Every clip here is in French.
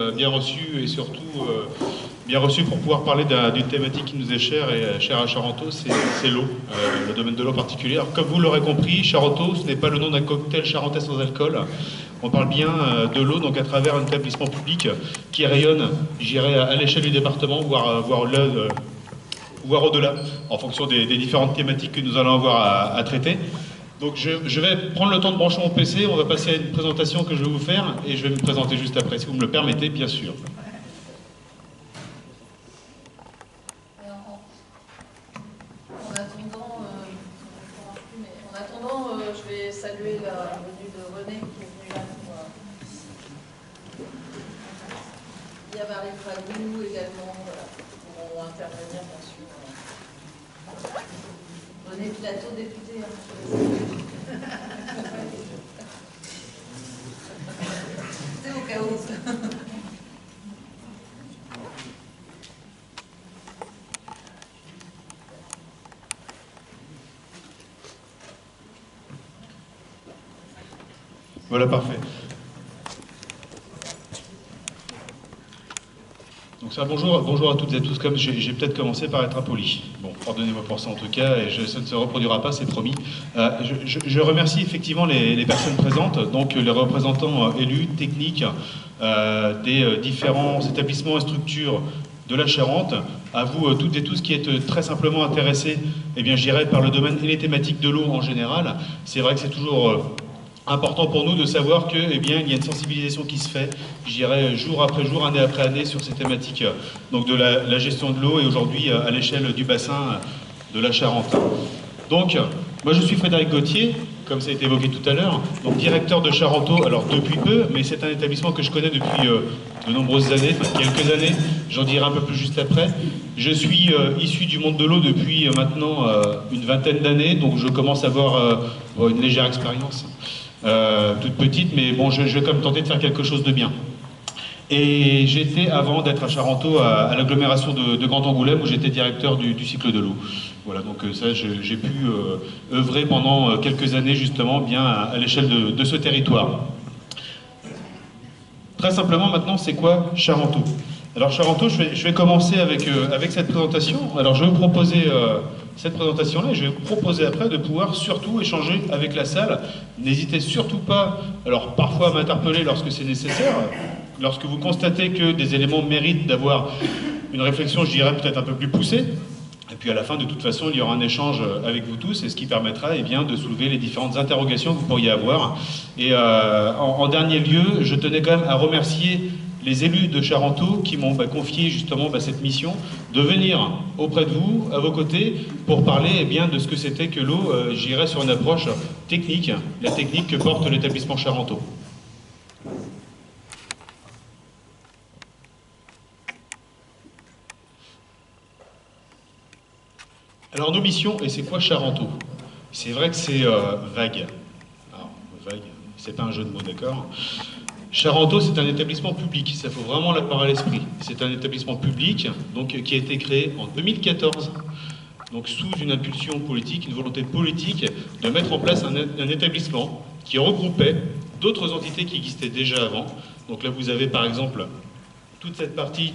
Bien reçu et surtout bien reçu pour pouvoir parler d'une thématique qui nous est chère et chère à Charenton, c'est l'eau, le domaine de l'eau particulier. Alors, comme vous l'aurez compris, Charenton, ce n'est pas le nom d'un cocktail charentais sans alcool. On parle bien de l'eau, donc à travers un établissement public qui rayonne, j'irais, à l'échelle du département, voire au-delà, en fonction des différentes thématiques que nous allons avoir à traiter. Donc je vais prendre le temps de brancher mon PC, on va passer à une présentation que je vais vous faire, et je vais me présenter juste après, si vous me le permettez, bien sûr. En attendant, je vais saluer la venue de René qui est venue là pour... Il y a Marie Fragou également, voilà, qui pourront intervenir bien sûr. René Plateau, député. C'est au cas où. Voilà, parfait. Donc ça, bonjour à toutes et à tous. Comme j'ai peut-être commencé par être impoli. Bon, pardonnez-moi pour ça en tout cas, et ça ne se reproduira pas, c'est promis. Je remercie effectivement les personnes présentes, donc les représentants élus, techniques, des différents établissements et structures de la Charente, à vous toutes et tous qui êtes très simplement intéressés, eh bien, je dirais, par le domaine et les thématiques de l'eau en général. C'est vrai que c'est toujours... important pour nous de savoir que, eh bien, il y a une sensibilisation qui se fait, je dirais, jour après jour, année après année, sur ces thématiques donc de la gestion de l'eau et aujourd'hui à l'échelle du bassin de la Charente. Donc, moi je suis Frédéric Gauthier, comme ça a été évoqué tout à l'heure, donc directeur de Charenton, alors depuis peu, mais c'est un établissement que je connais depuis de nombreuses années, enfin quelques années, j'en dirai un peu plus juste après. Je suis issu du monde de l'eau depuis maintenant une vingtaine d'années, donc je commence à avoir une légère expérience. Toute petite, mais bon, je vais quand même tenter de faire quelque chose de bien. Et j'étais, avant d'être à Charenton, à l'agglomération de Grand Angoulême, où j'étais directeur du cycle de l'eau. Voilà, donc ça, j'ai pu œuvrer pendant quelques années, justement, bien à l'échelle de ce territoire. Très simplement, maintenant, c'est quoi Charenton? Alors Charenton, je vais commencer avec cette présentation. Alors je vais vous proposer cette présentation-là et je vais vous proposer après de pouvoir surtout échanger avec la salle. N'hésitez surtout pas, alors parfois à m'interpeller lorsque c'est nécessaire, lorsque vous constatez que des éléments méritent d'avoir une réflexion, je dirais, peut-être un peu plus poussée. Et puis à la fin, de toute façon, il y aura un échange avec vous tous, et ce qui permettra eh bien, de soulever les différentes interrogations que vous pourriez avoir. Et en dernier lieu, je tenais quand même à remercier les élus de Charenton qui m'ont confié justement cette mission de venir auprès de vous, à vos côtés, pour parler eh bien, de ce que c'était que l'eau, j'irais sur une approche technique, la technique que porte l'établissement Charenton. Alors nos missions, et c'est quoi Charenton? C'est vrai que c'est vague. Alors, vague, c'est pas un jeu de mots, d'accord? Charenton, c'est un établissement public, ça faut vraiment l'avoir à l'esprit. C'est un établissement public donc, qui a été créé en 2014, donc sous une impulsion politique, une volonté politique de mettre en place un établissement qui regroupait d'autres entités qui existaient déjà avant. Donc là, vous avez par exemple toute cette partie,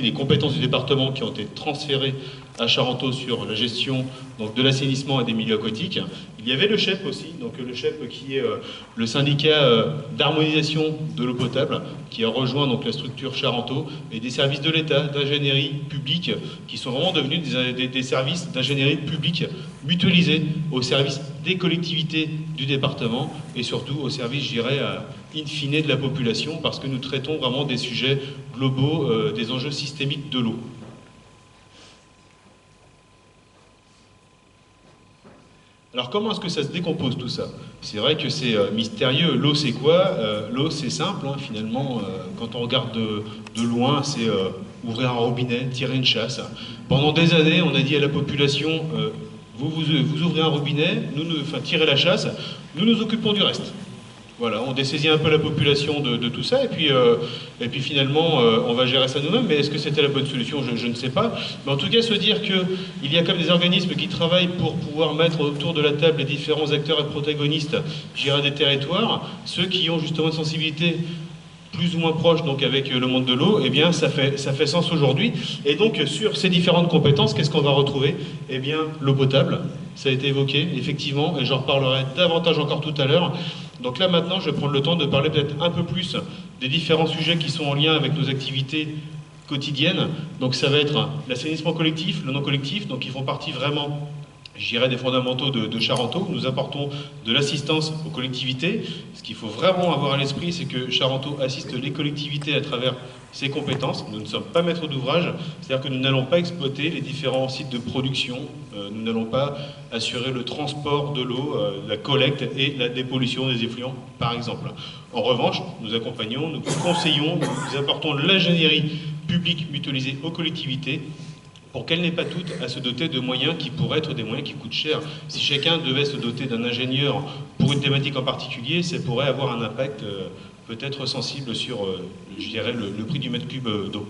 les compétences du département qui ont été transférées à Charenton sur la gestion donc, de l'assainissement et des milieux aquatiques. Il y avait le CHEP aussi, donc le CHEP qui est le syndicat d'harmonisation de l'eau potable, qui a rejoint donc, la structure Charenton, et des services de l'État, d'ingénierie publique, qui sont vraiment devenus des services d'ingénierie publique mutualisés au service des collectivités du département, et surtout au service, je dirais, in fine de la population, parce que nous traitons vraiment des sujets globaux, des enjeux systémiques de l'eau. Alors comment est-ce que ça se décompose tout ça? C'est vrai que c'est mystérieux. L'eau c'est quoi? L'eau c'est simple, hein, finalement, quand on regarde de loin, c'est ouvrir un robinet, tirer une chasse. Pendant des années, on a dit à la population, vous ouvrez un robinet, tirez la chasse, nous nous occupons du reste. Voilà, on dessaisit un peu la population de tout ça, et puis finalement, on va gérer ça nous-mêmes. Mais est-ce que c'était la bonne solution? Je ne sais pas. Mais en tout cas, se dire qu'il y a comme des organismes qui travaillent pour pouvoir mettre autour de la table les différents acteurs et protagonistes, je dirais, des territoires, ceux qui ont justement une sensibilité plus ou moins proche donc avec le monde de l'eau, eh bien ça fait sens aujourd'hui. Et donc sur ces différentes compétences, qu'est-ce qu'on va retrouver? Eh bien l'eau potable, ça a été évoqué effectivement, et j'en reparlerai davantage encore tout à l'heure. Donc là maintenant, je vais prendre le temps de parler peut-être un peu plus des différents sujets qui sont en lien avec nos activités quotidiennes. Donc ça va être l'assainissement collectif, le non collectif, donc ils font partie vraiment, je dirais, des fondamentaux de Charenteau. Nous apportons de l'assistance aux collectivités. Ce qu'il faut vraiment avoir à l'esprit, c'est que Charenteau assiste les collectivités à travers ses compétences. Nous ne sommes pas maîtres d'ouvrage, c'est-à-dire que nous n'allons pas exploiter les différents sites de production, nous n'allons pas assurer le transport de l'eau, la collecte et la dépollution des effluents, par exemple. En revanche, nous accompagnons, nous conseillons, nous apportons l'ingénierie publique mutualisée aux collectivités pour qu'elles n'aient pas toutes à se doter de moyens qui pourraient être des moyens qui coûtent cher. Si chacun devait se doter d'un ingénieur pour une thématique en particulier, ça pourrait avoir un impact peut-être sensible sur, je dirais, le prix du mètre cube d'eau.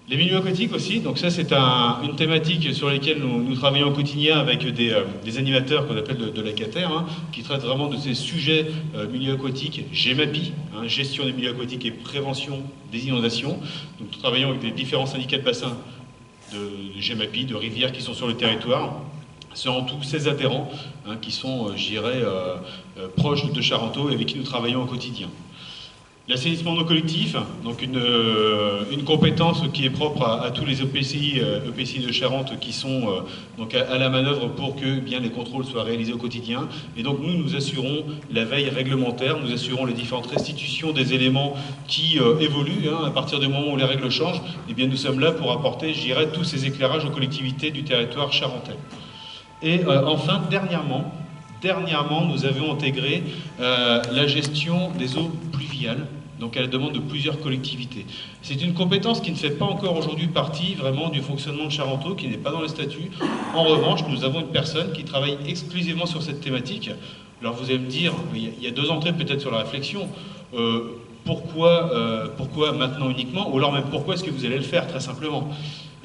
Les milieux aquatiques aussi, donc ça c'est une thématique sur laquelle nous travaillons au quotidien avec des animateurs qu'on appelle de la CATER, qui traitent vraiment de ces sujets milieux aquatiques, GEMAPI, gestion des milieux aquatiques et prévention des inondations. Donc nous travaillons avec des différents syndicats de bassins de GEMAPI, de rivières qui sont sur le territoire. C'est en tout 16 adhérents qui sont, je dirais, proches de Charenteau et avec qui nous travaillons au quotidien. L'assainissement non collectif, donc une compétence qui est propre à tous les EPCI de Charente qui sont donc à la manœuvre pour que bien les contrôles soient réalisés au quotidien. Et donc nous assurons la veille réglementaire, nous assurons les différentes restitutions des éléments qui évoluent. À partir du moment où les règles changent, eh bien nous sommes là pour apporter, je dirais, tous ces éclairages aux collectivités du territoire charentais. Et enfin, dernièrement, nous avons intégré la gestion des eaux pluviales, donc à la demande de plusieurs collectivités. C'est une compétence qui ne fait pas encore aujourd'hui partie vraiment du fonctionnement de Charenteau, qui n'est pas dans les statuts. En revanche, nous avons une personne qui travaille exclusivement sur cette thématique. Alors vous allez me dire, il y a deux entrées peut-être sur la réflexion. Pourquoi maintenant uniquement? Ou alors même pourquoi est-ce que vous allez le faire, très simplement?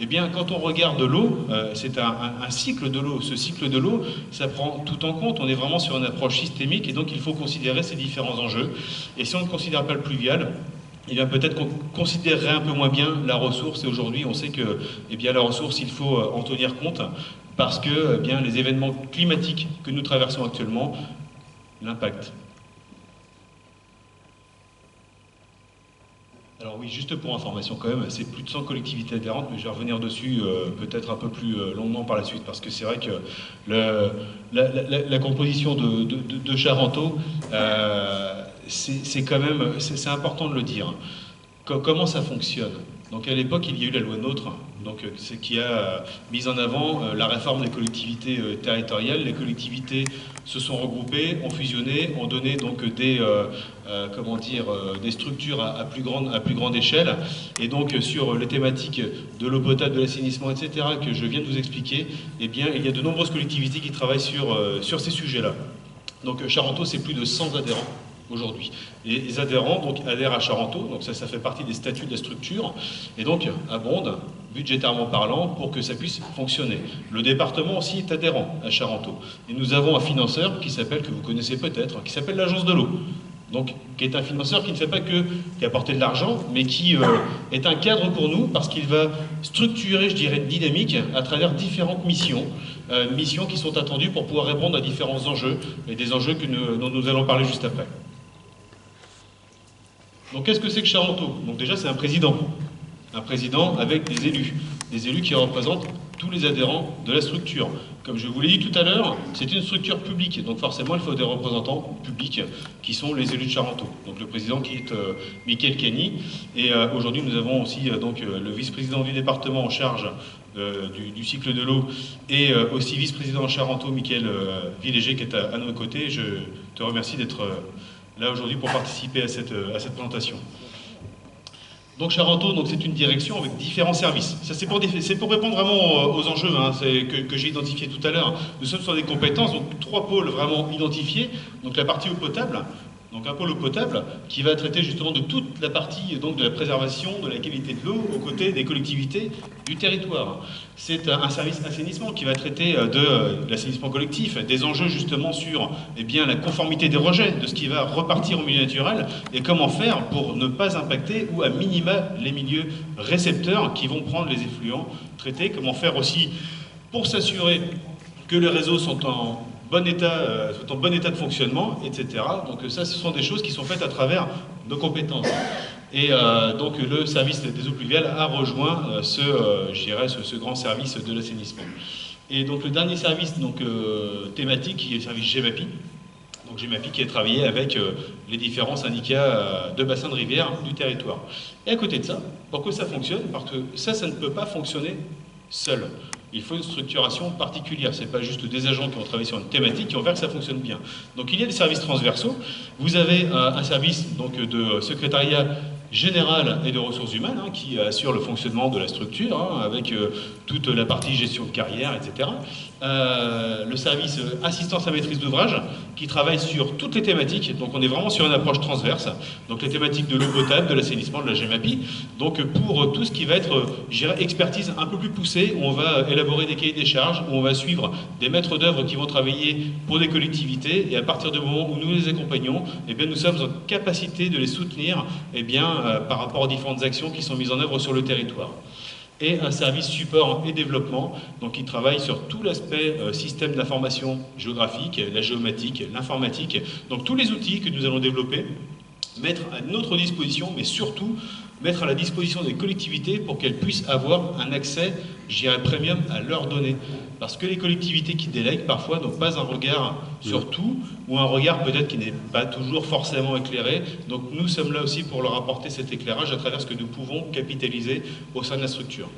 Eh bien, quand on regarde l'eau, c'est un cycle de l'eau. Ce cycle de l'eau, ça prend tout en compte. On est vraiment sur une approche systémique et donc il faut considérer ces différents enjeux. Et si on ne considère pas le pluvial, eh bien peut-être qu'on considérerait un peu moins bien la ressource. Et aujourd'hui, on sait que eh bien, la ressource, il faut en tenir compte parce que eh bien, les événements climatiques que nous traversons actuellement l'impactent. Alors oui, juste pour information quand même, c'est plus de 100 collectivités adhérentes, mais je vais revenir dessus peut-être un peu plus longuement par la suite, parce que c'est vrai que la composition de Charenteau, c'est quand même, c'est important de le dire. Comment ça fonctionne? Donc à l'époque, il y a eu la loi NOTRe, donc ce qui a mis en avant la réforme des collectivités territoriales. Les collectivités se sont regroupées, ont fusionné, ont donné donc des structures à plus grande échelle. Et donc sur les thématiques de l'eau potable, de l'assainissement, etc., que je viens de vous expliquer, eh bien il y a de nombreuses collectivités qui travaillent sur ces sujets-là. Donc Charenteau, c'est plus de 100 adhérents aujourd'hui. Et les adhérents donc, adhèrent à Charenteau, donc ça fait partie des statuts de la structure, et donc abondent, budgétairement parlant, pour que ça puisse fonctionner. Le département aussi est adhérent à Charenteau. Et nous avons un financeur qui s'appelle, que vous connaissez peut-être, qui s'appelle l'Agence de l'eau. Donc, qui est un financeur qui ne fait pas que apporter de l'argent, mais qui est un cadre pour nous, parce qu'il va structurer, je dirais, une dynamique à travers différentes missions, missions qui sont attendues pour pouvoir répondre à différents enjeux, et des enjeux dont nous allons parler juste après. Donc qu'est-ce que c'est que Charenteau? Donc déjà c'est un président avec des élus qui représentent tous les adhérents de la structure. Comme je vous l'ai dit tout à l'heure, c'est une structure publique, donc forcément il faut des représentants publics qui sont les élus de Charenteau. Donc le président qui est Michael Kenny, et aujourd'hui nous avons aussi donc le vice-président du département en charge du cycle de l'eau et aussi vice-président de Charenteau, Michael Villéger, qui est à nos côtés. Je te remercie d'être là aujourd'hui pour participer à cette présentation. Donc Charenteau, c'est une direction avec différents services. Ça c'est pour répondre vraiment aux enjeux que j'ai identifiés tout à l'heure. Nous sommes sur des compétences, donc 3 pôles vraiment identifiés. Donc la partie eau potable, donc un pôle eau potable, qui va traiter justement de toute la partie donc, de la préservation de la qualité de l'eau aux côtés des collectivités du territoire. C'est un service assainissement qui va traiter de l'assainissement collectif, des enjeux justement sur eh bien, la conformité des rejets, de ce qui va repartir au milieu naturel, et comment faire pour ne pas impacter ou à minima les milieux récepteurs qui vont prendre les effluents traités, comment faire aussi pour s'assurer que les réseaux sont en bon état de fonctionnement, etc. Donc ça, ce sont des choses qui sont faites à travers nos compétences. Et donc le service des eaux pluviales a rejoint ce grand service de l'assainissement. Et donc le dernier service thématique, qui est le service GEMAPI. Donc GEMAPI qui a travaillé avec les différents syndicats de bassins de rivière du territoire. Et à côté de ça, pour que ça fonctionne, parce que ça ne peut pas fonctionner seul. Il faut une structuration particulière. Ce n'est pas juste des agents qui ont travaillé sur une thématique qui vont faire que ça fonctionne bien. Donc il y a des services transversaux. Vous avez un service donc, de secrétariat général et de ressources humaines qui assure le fonctionnement de la structure avec toute la partie gestion de carrière, etc. Le service assistance à maîtrise d'ouvrage qui travaille sur toutes les thématiques. Donc on est vraiment sur une approche transverse. Donc les thématiques de l'eau potable, de l'assainissement, de la GEMAPI. Donc pour tout ce qui va être, je dirais, expertise un peu plus poussée, où on va élaborer des cahiers des charges, où on va suivre des maîtres d'œuvre qui vont travailler pour des collectivités, et à partir du moment où nous les accompagnons, eh bien, nous sommes en capacité de les soutenir eh bien, par rapport aux différentes actions qui sont mises en œuvre sur le territoire. Et un service support et développement, donc qui travaille sur tout l'aspect système d'information géographique, la géomatique, l'informatique, donc tous les outils que nous allons développer, mettre à notre disposition, mais surtout mettre à la disposition des collectivités pour qu'elles puissent avoir un accès, je dirais, premium à leurs données. Parce que les collectivités qui délèguent, parfois, n'ont pas un regard sur tout, ou un regard peut-être qui n'est pas toujours forcément éclairé. Donc nous sommes là aussi pour leur apporter cet éclairage à travers ce que nous pouvons capitaliser au sein de la structure.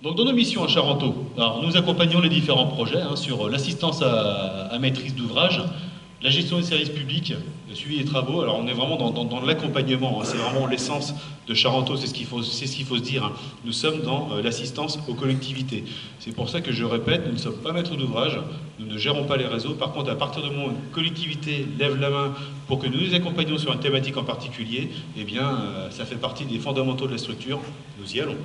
Donc dans nos missions à Charenton, alors, nous accompagnons les différents projets sur l'assistance à maîtrise d'ouvrage, la gestion des services publics, le suivi des travaux. Alors on est vraiment dans l'accompagnement, c'est vraiment l'essence de Charenton, c'est ce qu'il faut se dire. Nous sommes dans l'assistance aux collectivités. C'est pour ça que je répète, nous ne sommes pas maîtres d'ouvrage, nous ne gérons pas les réseaux. Par contre, à partir du moment où une collectivité lève la main pour que nous les accompagnions sur une thématique en particulier, eh bien ça fait partie des fondamentaux de la structure, nous y allons.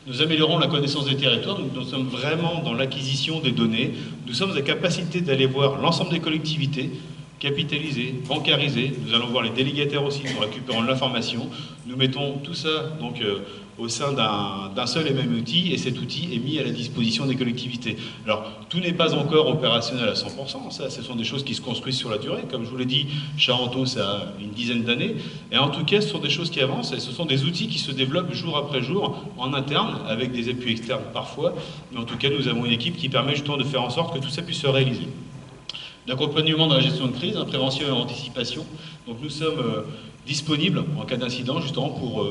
Nous améliorons la connaissance des territoires, nous sommes vraiment dans l'acquisition des données, nous sommes à capacité d'aller voir l'ensemble des collectivités, capitaliser, bancariser, nous allons voir les délégataires aussi, nous récupérons l'information, nous mettons tout ça donc, au sein d'un seul et même outil, et cet outil est mis à la disposition des collectivités. Alors, tout n'est pas encore opérationnel à 100%, ça, ce sont des choses qui se construisent sur la durée. Comme je vous l'ai dit, Charenton, ça a une dizaine d'années, et en tout cas, ce sont des choses qui avancent, et ce sont des outils qui se développent jour après jour, en interne, avec des appuis externes parfois, mais en tout cas, nous avons une équipe qui permet justement de faire en sorte que tout ça puisse se réaliser. L'accompagnement dans la gestion de crise, prévention et anticipation. Donc nous sommes disponibles en cas d'incident, justement pour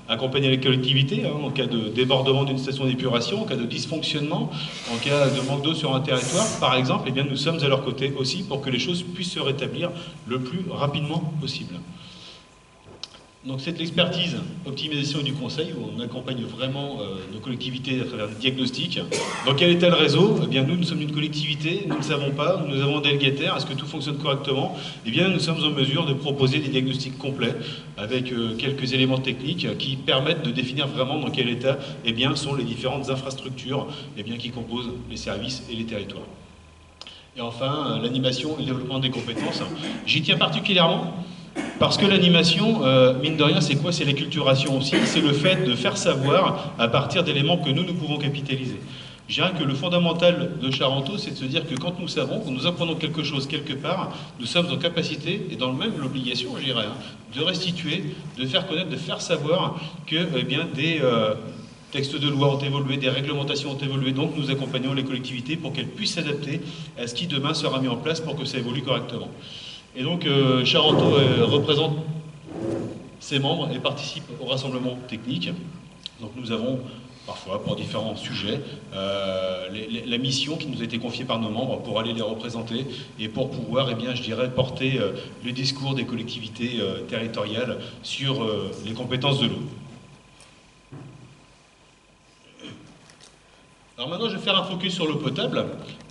accompagner les collectivités, en cas de débordement d'une station d'épuration, en cas de dysfonctionnement, en cas de manque d'eau sur un territoire, par exemple, eh bien, nous sommes à leur côté aussi pour que les choses puissent se rétablir le plus rapidement possible. Donc c'est l'expertise, optimisation et du conseil, où on accompagne vraiment nos collectivités à travers des diagnostics. Dans quel est le réseau? Eh bien nous sommes une collectivité, nous ne savons pas, nous avons un délégataire, est-ce que tout fonctionne correctement? Eh bien nous sommes en mesure de proposer des diagnostics complets, avec quelques éléments techniques qui permettent de définir vraiment dans quel état eh bien, sont les différentes infrastructures eh bien, qui composent les services et les territoires. Et enfin, l'animation et le développement des compétences. J'y tiens particulièrement, parce que l'animation, mine de rien, c'est quoi? C'est l'acculturation aussi, c'est le fait de faire savoir à partir d'éléments que nous pouvons capitaliser. Je dirais que le fondamental de Charenton, c'est de se dire que quand nous savons, quand nous apprenons quelque chose quelque part, nous sommes en capacité, et dans même l'obligation, je dirais, de restituer, de faire connaître, de faire savoir que eh bien, des textes de loi ont évolué, des réglementations ont évolué, donc nous accompagnons les collectivités pour qu'elles puissent s'adapter à ce qui demain sera mis en place pour que ça évolue correctement. Et donc Charenton représente ses membres et participe au rassemblement technique. Donc nous avons parfois, pour différents sujets, la mission qui nous a été confiée par nos membres pour aller les représenter et pour pouvoir, eh bien, je dirais, porter le discours des collectivités territoriales sur les compétences de l'eau. Alors maintenant, je vais faire un focus sur l'eau potable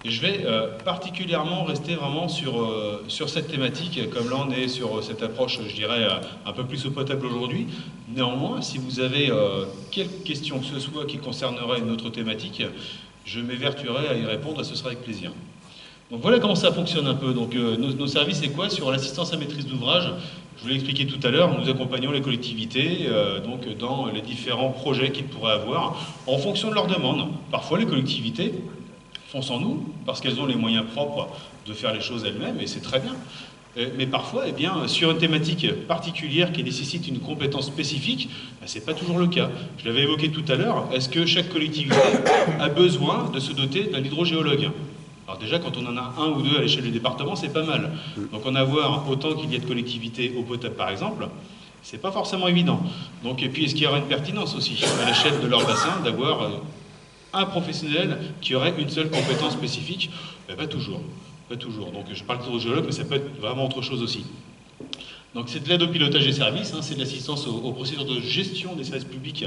et je vais particulièrement rester vraiment sur cette thématique, comme là on est sur cette approche, je dirais, un peu plus eau potable aujourd'hui. Néanmoins, si vous avez quelques questions que ce soit qui concerneraient une autre thématique, je m'évertuerai à y répondre et ce sera avec plaisir. Donc voilà comment ça fonctionne un peu. Donc nos services, c'est quoi? Sur l'assistance à maîtrise d'ouvrage, je vous l'ai expliqué tout à l'heure, nous accompagnons les collectivités donc dans les différents projets qu'ils pourraient avoir en fonction de leurs demandes. Parfois, les collectivités font sans nous parce qu'elles ont les moyens propres de faire les choses elles-mêmes et c'est très bien. Mais parfois, eh bien, sur une thématique particulière qui nécessite une compétence spécifique, ben, ce n'est pas toujours le cas. Je l'avais évoqué tout à l'heure, est-ce que chaque collectivité a besoin de se doter d'un hydrogéologue? Alors déjà, quand on en a un ou deux à l'échelle du département, c'est pas mal. Donc en avoir autant qu'il y a de collectivités eau potable, par exemple, c'est pas forcément évident. Donc, et puis, est-ce qu'il y aura une pertinence aussi, à l'échelle de leur bassin, d'avoir un professionnel qui aurait une seule compétence spécifique? Ben, pas toujours. Pas toujours. Donc je parle d'hydrogéologue, mais ça peut être vraiment autre chose aussi. Donc c'est de l'aide au pilotage des services, hein, c'est de l'assistance aux procédures de gestion des services publics,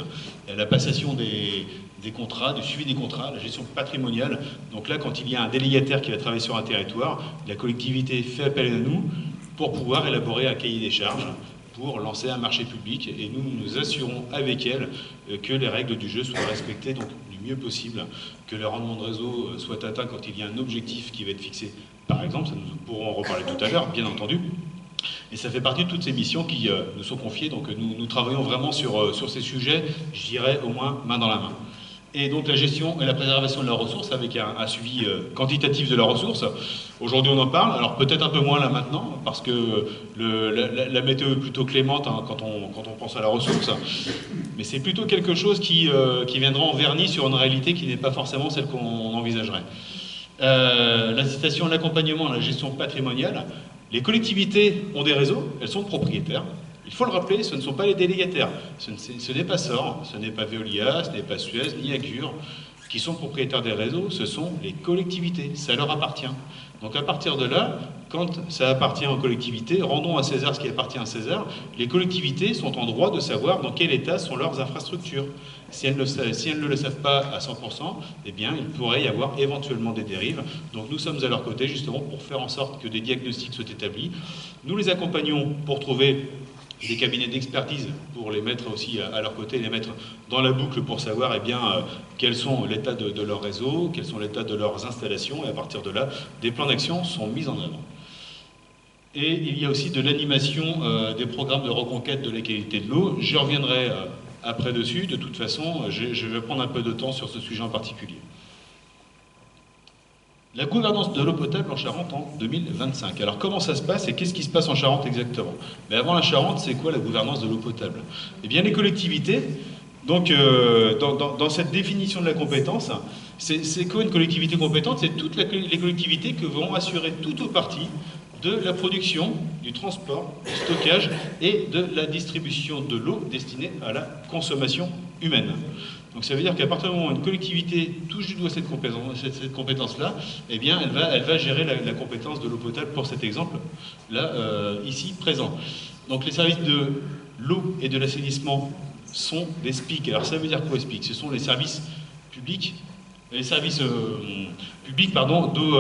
et à la passation des contrats, du suivi des contrats, la gestion patrimoniale. Donc là, quand il y a un délégataire qui va travailler sur un territoire, la collectivité fait appel à nous pour pouvoir élaborer un cahier des charges, pour lancer un marché public, et nous nous assurons avec elle que les règles du jeu soient respectées donc, du mieux possible, que le rendement de réseau soit atteint quand il y a un objectif qui va être fixé, par exemple, ça nous pourrons en reparler tout à l'heure, bien entendu. Et ça fait partie de toutes ces missions qui nous sont confiées, donc nous travaillons vraiment sur ces sujets, je dirais au moins main dans la main. Et donc la gestion et la préservation de leurs ressources avec un suivi quantitatif de leurs ressources. Aujourd'hui on en parle, alors peut-être un peu moins là maintenant, parce que la météo est plutôt clémente hein, quand on pense à la ressource, mais c'est plutôt quelque chose qui viendra en vernis sur une réalité qui n'est pas forcément celle qu'on envisagerait. L'incitation, l'accompagnement, la gestion patrimoniale. Les collectivités ont des réseaux, elles sont propriétaires. Il faut le rappeler, ce ne sont pas les délégataires. Ce n'est pas SOR, ce n'est pas Veolia, ce n'est pas Suez, ni Agure qui sont propriétaires des réseaux, ce sont les collectivités. Ça leur appartient. Donc à partir de là, quand ça appartient aux collectivités, rendons à César ce qui appartient à César, les collectivités sont en droit de savoir dans quel état sont leurs infrastructures. Si elles ne le savent pas à 100%, eh bien, il pourrait y avoir éventuellement des dérives. Donc nous sommes à leur côté justement pour faire en sorte que des diagnostics soient établis. Nous les accompagnons pour trouver des cabinets d'expertise pour les mettre aussi à leur côté, les mettre dans la boucle pour savoir eh bien, quels sont l'état de leur réseau, quels sont l'état de leurs installations, et à partir de là, des plans d'action sont mis en avant. Et il y a aussi de l'animation des programmes de reconquête de la qualité de l'eau. J'y reviendrai après dessus. De toute façon, je vais prendre un peu de temps sur ce sujet en particulier. La gouvernance de l'eau potable en Charente en 2025. Alors comment ça se passe et qu'est-ce qui se passe en Charente exactement? Mais avant la Charente, c'est quoi la gouvernance de l'eau potable? Eh bien les collectivités, donc dans cette définition de la compétence, c'est quoi une collectivité compétente? C'est toutes les collectivités que vont assurer tout ou partie de la production, du transport, du stockage et de la distribution de l'eau destinée à la consommation humaine. Donc ça veut dire qu'à partir du moment où une collectivité touche du doigt cette compétence-là, eh bien elle va gérer la compétence de l'eau potable pour cet exemple, là, ici, présent. Donc les services de l'eau et de l'assainissement sont des SPIC. Alors ça veut dire quoi SPIC? Ce sont les services publics, d'eau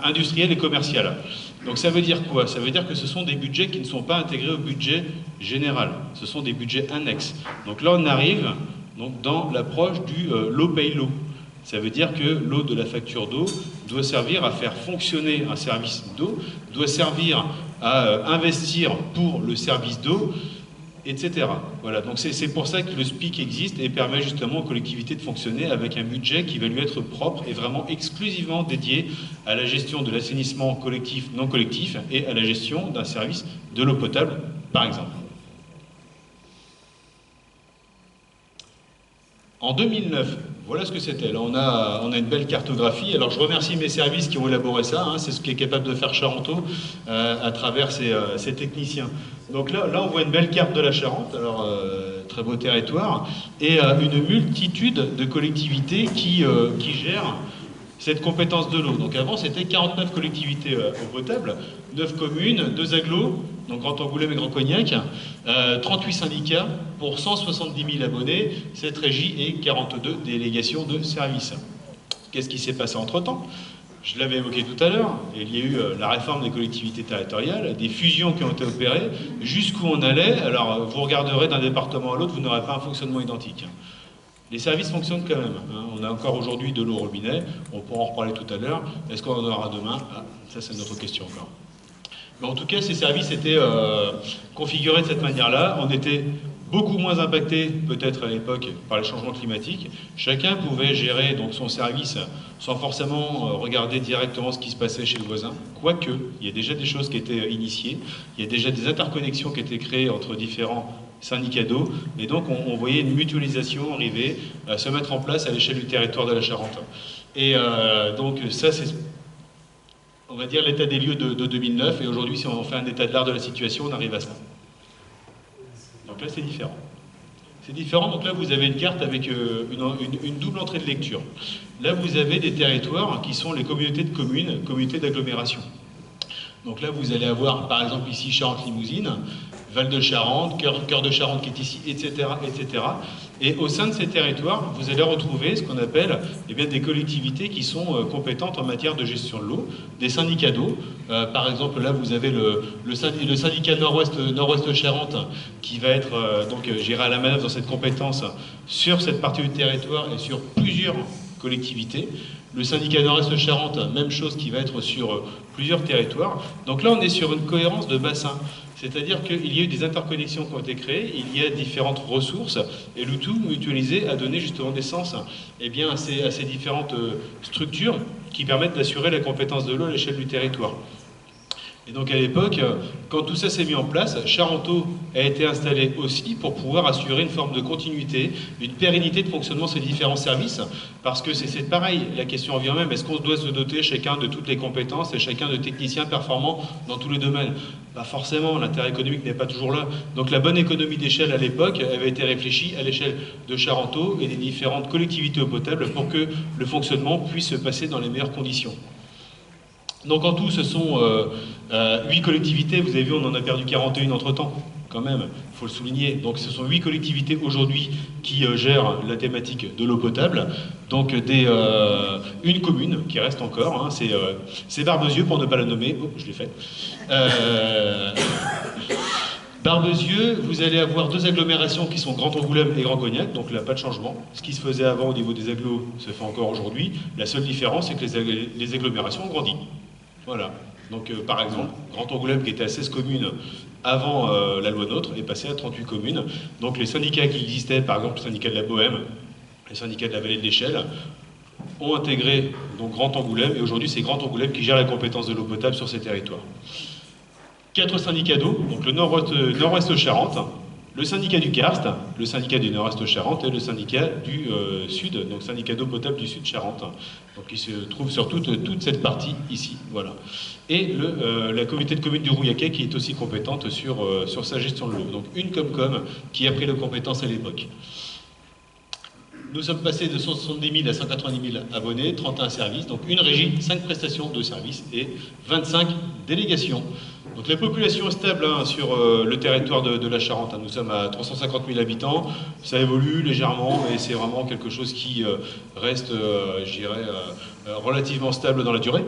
industrielle et commerciale. Donc ça veut dire quoi? Ça veut dire que ce sont des budgets qui ne sont pas intégrés au budget général. Ce sont des budgets annexes. Donc là on arrive donc, dans l'approche du l'eau paye l'eau. Ça veut dire que l'eau de la facture d'eau doit servir à faire fonctionner un service d'eau, doit servir à investir pour le service d'eau, etc. Voilà, donc c'est pour ça que le SPIC existe et permet justement aux collectivités de fonctionner avec un budget qui va lui être propre et vraiment exclusivement dédié à la gestion de l'assainissement collectif, non collectif et à la gestion d'un service de l'eau potable, par exemple. En 2009, voilà ce que c'était. Là, on a une belle cartographie. Alors, je remercie mes services qui ont élaboré ça. Hein. C'est ce qu'est capable de faire Charenteau à travers ses techniciens. Donc là, on voit une belle carte de la Charente. Alors, très beau territoire. Et une multitude de collectivités qui gèrent cette compétence de l'eau. Donc avant, c'était 49 collectivités eau potable, 9 communes, 2 agglos, donc Grand Angoulême et Grand Cognac, 38 syndicats pour 170 000 abonnés, 7 régies et 42 délégations de services. Qu'est-ce qui s'est passé entre-temps? Je l'avais évoqué tout à l'heure, il y a eu la réforme des collectivités territoriales, des fusions qui ont été opérées, jusqu'où on allait, alors vous regarderez d'un département à l'autre, vous n'aurez pas un fonctionnement identique. Les services fonctionnent quand même, hein. On a encore aujourd'hui de l'eau au robinet, on pourra en reparler tout à l'heure, est-ce qu'on en aura demain? Ah, ça c'est notre question encore. Mais en tout cas, ces services étaient configurés de cette manière-là, on était beaucoup moins impacté peut-être à l'époque par les changements climatiques. Chacun pouvait gérer donc son service sans forcément regarder directement ce qui se passait chez le voisin. Quoique, il y a déjà des choses qui étaient initiées, il y a déjà des interconnexions qui étaient créées entre différents syndicats d'eau, et donc on voyait une mutualisation arriver, se mettre en place à l'échelle du territoire de la Charente. Et donc ça c'est, on va dire, l'état des lieux de 2009, et aujourd'hui si on fait un état de l'art de la situation, on arrive à ça. Donc là, c'est différent. C'est différent, donc là, vous avez une carte avec une double entrée de lecture. Là, vous avez des territoires qui sont les communautés de communes, communautés d'agglomération. Donc là, vous allez avoir, par exemple, ici, Charente-Limousine, Val-de-Charente, Cœur de Charente qui est ici, etc., etc. Et au sein de ces territoires, vous allez retrouver ce qu'on appelle des collectivités qui sont compétentes en matière de gestion de l'eau, des syndicats d'eau. Par exemple, là, vous avez le syndicat Nord-Ouest Charente qui va être géré à la manœuvre dans cette compétence sur cette partie du territoire et sur plusieurs collectivités. Le syndicat Nord-Est Charente, même chose qui va être sur plusieurs territoires. Donc là, on est sur une cohérence de bassin. C'est-à-dire qu'il y a eu des interconnexions qui ont été créées, il y a différentes ressources, et le tout mutualisé a donné justement naissance à ces différentes structures qui permettent d'assurer la compétence de l'eau à l'échelle du territoire. Et donc à l'époque, quand tout ça s'est mis en place, Charenteau a été installé aussi pour pouvoir assurer une forme de continuité, une pérennité de fonctionnement de ces différents services, parce que c'est pareil, la question revient même, est-ce qu'on doit se doter chacun de toutes les compétences et chacun de techniciens performants dans tous les domaines? Pas forcément, l'intérêt économique n'est pas toujours là. Donc la bonne économie d'échelle à l'époque avait été réfléchie à l'échelle de Charenteau et des différentes collectivités eau potable pour que le fonctionnement puisse se passer dans les meilleures conditions. Donc en tout, ce sont 8 collectivités, vous avez vu, on en a perdu 41 entre-temps, quand même, il faut le souligner. Donc ce sont 8 collectivités aujourd'hui qui gèrent la thématique de l'eau potable. Donc une commune qui reste encore, hein, c'est Barbezieux pour ne pas la nommer, oh, je l'ai fait. Barbezieux, vous allez avoir 2 agglomérations qui sont Grand Angoulême et Grand Cognac, donc là pas de changement. Ce qui se faisait avant au niveau des agglos se fait encore aujourd'hui. La seule différence, c'est que les agglomérations ont grandi. Voilà. Donc par exemple, Grand Angoulême qui était à 16 communes avant la loi NOTRe est passé à 38 communes. Donc les syndicats qui existaient, par exemple le syndicat de la Bohème, les syndicats de la Vallée de l'Échelle, ont intégré donc Grand Angoulême, et aujourd'hui c'est Grand Angoulême qui gère la compétence de l'eau potable sur ces territoires. 4 syndicats d'eau, donc le Nord-Ouest Charente, le syndicat du Karst, le syndicat du Nord-Est Charente et le syndicat du Sud, donc syndicat d'eau potable du Sud Charente, donc qui se trouve sur toute cette partie ici, voilà. Et la communauté de communes du Rouillaquet qui est aussi compétente sur sa gestion de l'eau, donc une Comcom qui a pris la compétence à l'époque. Nous sommes passés de 170 000 à 190 000 abonnés, 31 services, donc une régie, 5 prestations de services et 25 délégations. Donc la population est stable hein, sur le territoire de la Charente. Hein. Nous sommes à 350 000 habitants, ça évolue légèrement, mais c'est vraiment quelque chose qui reste, je dirais, relativement stable dans la durée.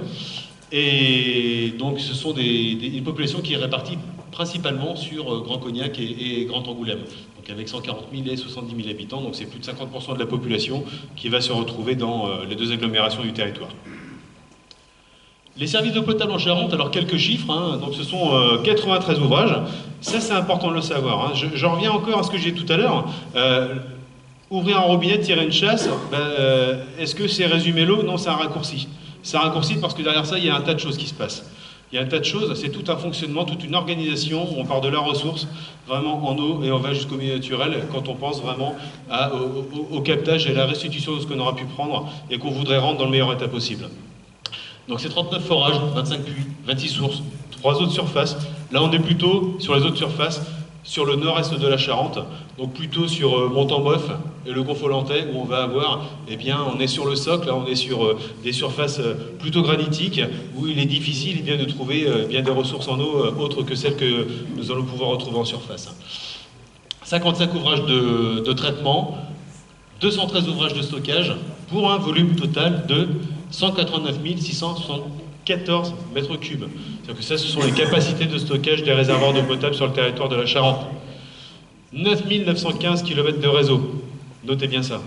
Et donc ce sont une population qui est répartie principalement sur Grand Cognac et Grand Angoulême. Donc avec 140 000 et 70 000 habitants, donc c'est plus de 50% de la population qui va se retrouver dans les 2 agglomérations du territoire. Les services d'eau potable en Charente, alors quelques chiffres, hein, donc ce sont 93 ouvrages, ça c'est important de le savoir. Hein. J'en reviens encore à ce que j'ai dit tout à l'heure. Ouvrir un robinet, tirer une chasse, est-ce que c'est résumer l'eau? Non, c'est un raccourci. C'est un raccourci parce que derrière ça, il y a un tas de choses qui se passent. Il y a un tas de choses, c'est tout un fonctionnement, toute une organisation, on part de la ressource, vraiment en eau, et on va jusqu'au milieu naturel, quand on pense vraiment au captage et à la restitution de ce qu'on aura pu prendre, et qu'on voudrait rendre dans le meilleur état possible. Donc c'est 39 forages, 25 puits, 26 sources, 3 eaux de surface. Là on est plutôt sur les eaux de surface, sur le nord-est de la Charente, donc plutôt sur Montemboeuf et le Gonfolantais, où on va avoir, eh bien, on est sur le socle, là, on est sur des surfaces plutôt granitiques, où il est difficile de trouver bien des ressources en eau autres que celles que nous allons pouvoir retrouver en surface. 55 ouvrages de traitement, 213 ouvrages de stockage, pour un volume total de 189 674 mètres cubes. C'est-à-dire que ça, ce sont les capacités de stockage des réservoirs d'eau potable sur le territoire de la Charente. 9 915 km de réseau. Notez bien ça.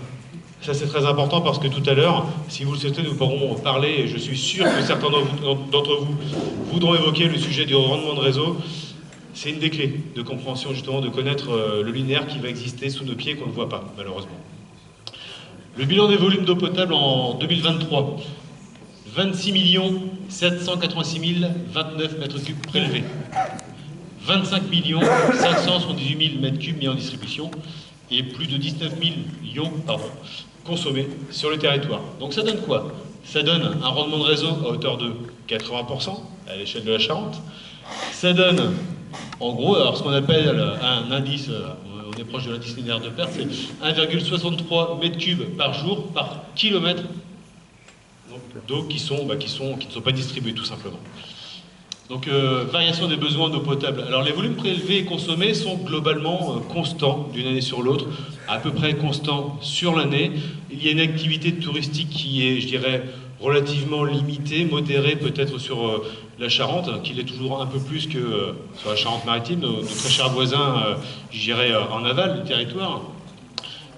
Ça, c'est très important parce que tout à l'heure, si vous le souhaitez, nous pourrons parler, et je suis sûr que certains d'entre vous voudront évoquer le sujet du rendement de réseau. C'est une des clés de compréhension, justement, de connaître le linéaire qui va exister sous nos pieds qu'on ne voit pas, malheureusement. Le bilan des volumes d'eau potable en 2023. 26 786 029 mètres cubes prélevés. 25 578 000 mètres cubes mis en distribution et plus de 19 millions consommés sur le territoire. Donc ça donne quoi? Ça donne un rendement de réseau à hauteur de 80% à l'échelle de la Charente. Ça donne, en gros, alors ce qu'on appelle un indice, on est proche de l'indice linéaire de perte, c'est 1,63 mètres cubes par jour par kilomètre d'eau qui ne sont pas distribués, tout simplement. Donc, variation des besoins d'eau potable. Alors, les volumes prélevés et consommés sont globalement constants d'une année sur l'autre, à peu près constants sur l'année. Il y a une activité touristique qui est, je dirais, relativement limitée, modérée peut-être sur la Charente, qui l'est toujours un peu plus que sur la Charente-Maritime, nos très chers voisins, je dirais, en aval du territoire.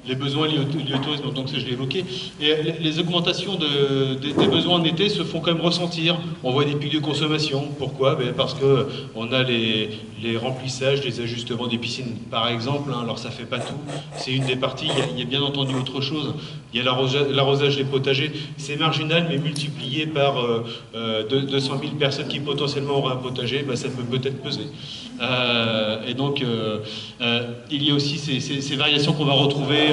Les besoins liés au tourisme, donc ça je l'ai évoqué. Et les augmentations des besoins en été se font quand même ressentir. On voit des pics de consommation. Pourquoi? Parce qu'on a les remplissages, les ajustements des piscines, par exemple. Alors ça ne fait pas tout. C'est une des parties. Il y a bien entendu autre chose. Il y a l'arrosage des potagers. C'est marginal, mais multiplié par 200 000 personnes qui potentiellement auraient un potager, ça peut peut-être peser. Et donc, il y a aussi ces variations qu'on va retrouver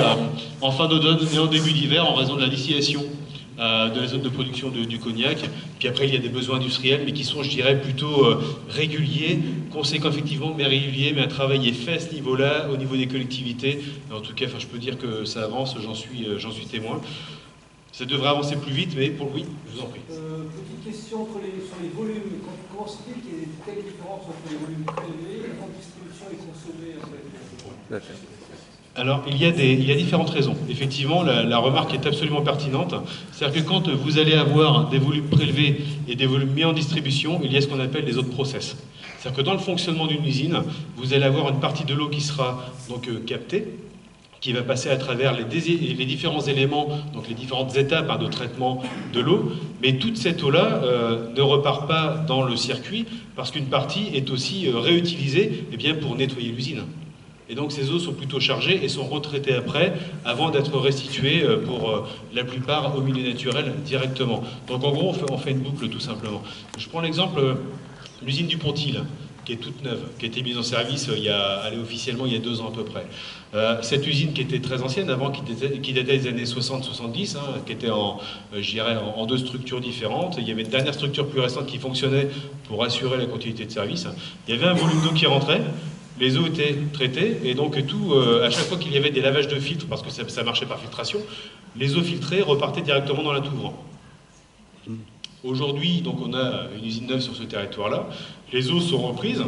en fin d'automne et en début d'hiver en raison de la distillation de la zone de production du cognac. Puis après, il y a des besoins industriels, mais qui sont, je dirais, plutôt réguliers, conséquents effectivement, mais réguliers, mais un travail est fait à ce niveau-là, au niveau des collectivités. En tout cas, je peux dire que ça avance, j'en suis témoin. Ça devrait avancer plus vite, mais oui, je vous en prie. Petite question sur les volumes. Comment se fait qu'il y ait une telle différence entre les volumes prélevés, en distribution et consommés en fait? Alors, il y a différentes raisons. Effectivement, la remarque est absolument pertinente. C'est-à-dire que quand vous allez avoir des volumes prélevés et des volumes mis en distribution, il y a ce qu'on appelle les autres process. C'est-à-dire que dans le fonctionnement d'une usine, vous allez avoir une partie de l'eau qui sera donc captée, qui va passer à travers les différents éléments, donc les différentes étapes de traitement de l'eau. Mais toute cette eau-là ne repart pas dans le circuit, parce qu'une partie est aussi réutilisée pour nettoyer l'usine. Et donc ces eaux sont plutôt chargées et sont retraitées après, avant d'être restituées pour la plupart au milieu naturel directement. Donc en gros, on fait une boucle tout simplement. Je prends l'exemple, l'usine du Pontil, qui est toute neuve, qui a été mise en service officiellement il y a 2 ans à peu près. Cette usine qui était très ancienne, avant, qui datait des années 60-70, qui était en 2 structures différentes. Il y avait une dernière structure plus récente qui fonctionnait pour assurer la continuité de service. Il y avait un volume d'eau qui rentrait. Les eaux étaient traitées et donc à chaque fois qu'il y avait des lavages de filtres, parce que ça marchait par filtration, les eaux filtrées repartaient directement dans la Touvrant. Aujourd'hui, donc on a une usine neuve sur ce territoire-là. Les eaux sont reprises,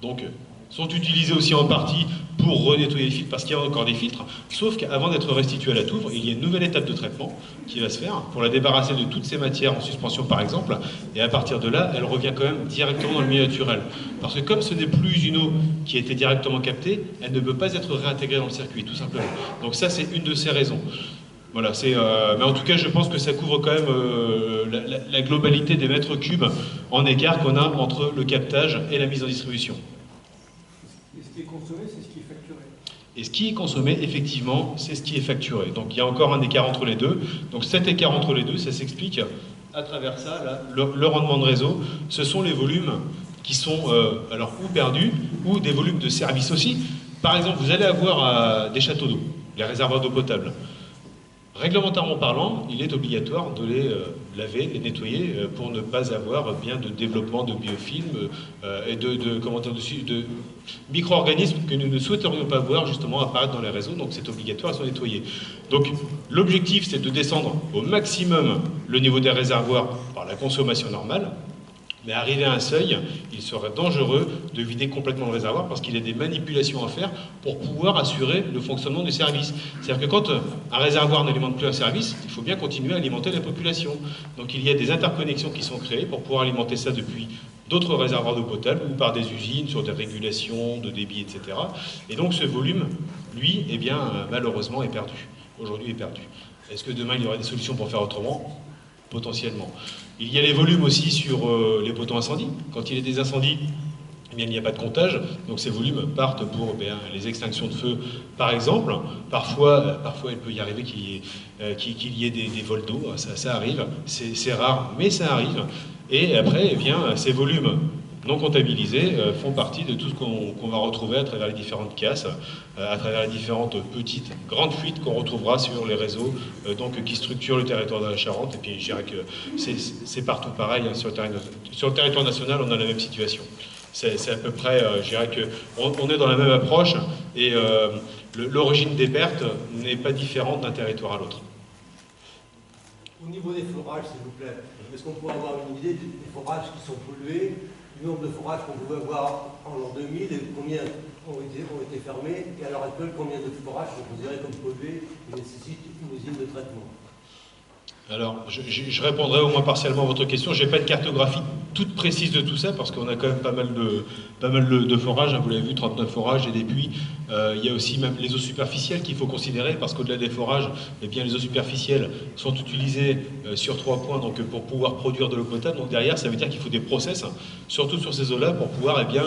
donc sont utilisées aussi en partie pour renettoyer les filtres, parce qu'il y a encore des filtres, sauf qu'avant d'être restituées à la Touvre, il y a une nouvelle étape de traitement qui va se faire pour la débarrasser de toutes ces matières en suspension par exemple, et à partir de là, elle revient quand même directement dans le milieu naturel. Parce que comme ce n'est plus une eau qui a été directement captée, elle ne peut pas être réintégrée dans le circuit, tout simplement. Donc ça, c'est une de ces raisons. Voilà, mais en tout cas, je pense que ça couvre quand même la globalité des mètres cubes en écart qu'on a entre le captage et la mise en distribution. Et ce qui est consommé, c'est ce qui est facturé. Et ce qui est consommé, effectivement, c'est ce qui est facturé. Donc il y a encore un écart entre les deux. Donc cet écart entre les deux, ça s'explique à travers ça, là, le rendement de réseau. Ce sont les volumes qui sont alors ou perdus, ou des volumes de service aussi. Par exemple, vous allez avoir des châteaux d'eau, les réservoirs d'eau potable. Réglementairement parlant, il est obligatoire de laver, les nettoyer pour ne pas avoir bien de développement de biofilms et de micro-organismes que nous ne souhaiterions pas voir justement apparaître dans les réseaux, donc c'est obligatoire, ils sont nettoyés. Donc l'objectif c'est de descendre au maximum le niveau des réservoirs par la consommation normale, mais arrivé à un seuil, il serait dangereux de vider complètement le réservoir parce qu'il y a des manipulations à faire pour pouvoir assurer le fonctionnement du service. C'est-à-dire que quand un réservoir n'alimente plus un service, il faut bien continuer à alimenter la population. Donc il y a des interconnexions qui sont créées pour pouvoir alimenter ça depuis d'autres réservoirs d'eau potable ou par des usines sur des régulations de débit, etc. Et donc ce volume, lui, eh bien, malheureusement est perdu. Aujourd'hui est perdu. Est-ce que demain il y aura des solutions pour faire autrement ? Potentiellement. Il y a les volumes aussi sur les potents incendies. Quand il y a des incendies, eh bien, il n'y a pas de comptage, donc ces volumes partent pour les extinctions de feu, par exemple. Parfois il peut y arriver qu'il y ait des vols d'eau, ça arrive, c'est rare, mais ça arrive. Et après, eh bien, ces volumes non comptabilisés font partie de tout ce qu'on va retrouver à travers les différentes casses, à travers les différentes petites, grandes fuites qu'on retrouvera sur les réseaux qui structurent le territoire de la Charente. Et puis je dirais que c'est partout pareil, hein, sur le territoire national, on a la même situation. C'est à peu près, je dirais qu'on est dans la même approche et l'origine des pertes n'est pas différente d'un territoire à l'autre. Au niveau des forages, s'il vous plaît, est-ce qu'on pourrait avoir une idée des forages qui sont pollués, du nombre de forages qu'on pouvait avoir en l'an 2000 et combien ont été fermés, et à l'heure actuelle, combien de forages sont considérés comme pollués et nécessitent une usine de traitement? Alors, je répondrai au moins partiellement à votre question. Je n'ai pas de cartographie toute précise de tout ça, parce qu'on a quand même pas mal de forages, hein, vous l'avez vu, 39 forages et des puits. Il y a aussi même les eaux superficielles qu'il faut considérer, parce qu'au-delà des forages, eh bien, les eaux superficielles sont utilisées sur 3 points donc, pour pouvoir produire de l'eau potable. Donc derrière, ça veut dire qu'il faut des process, hein, surtout sur ces eaux-là, pour pouvoir eh bien,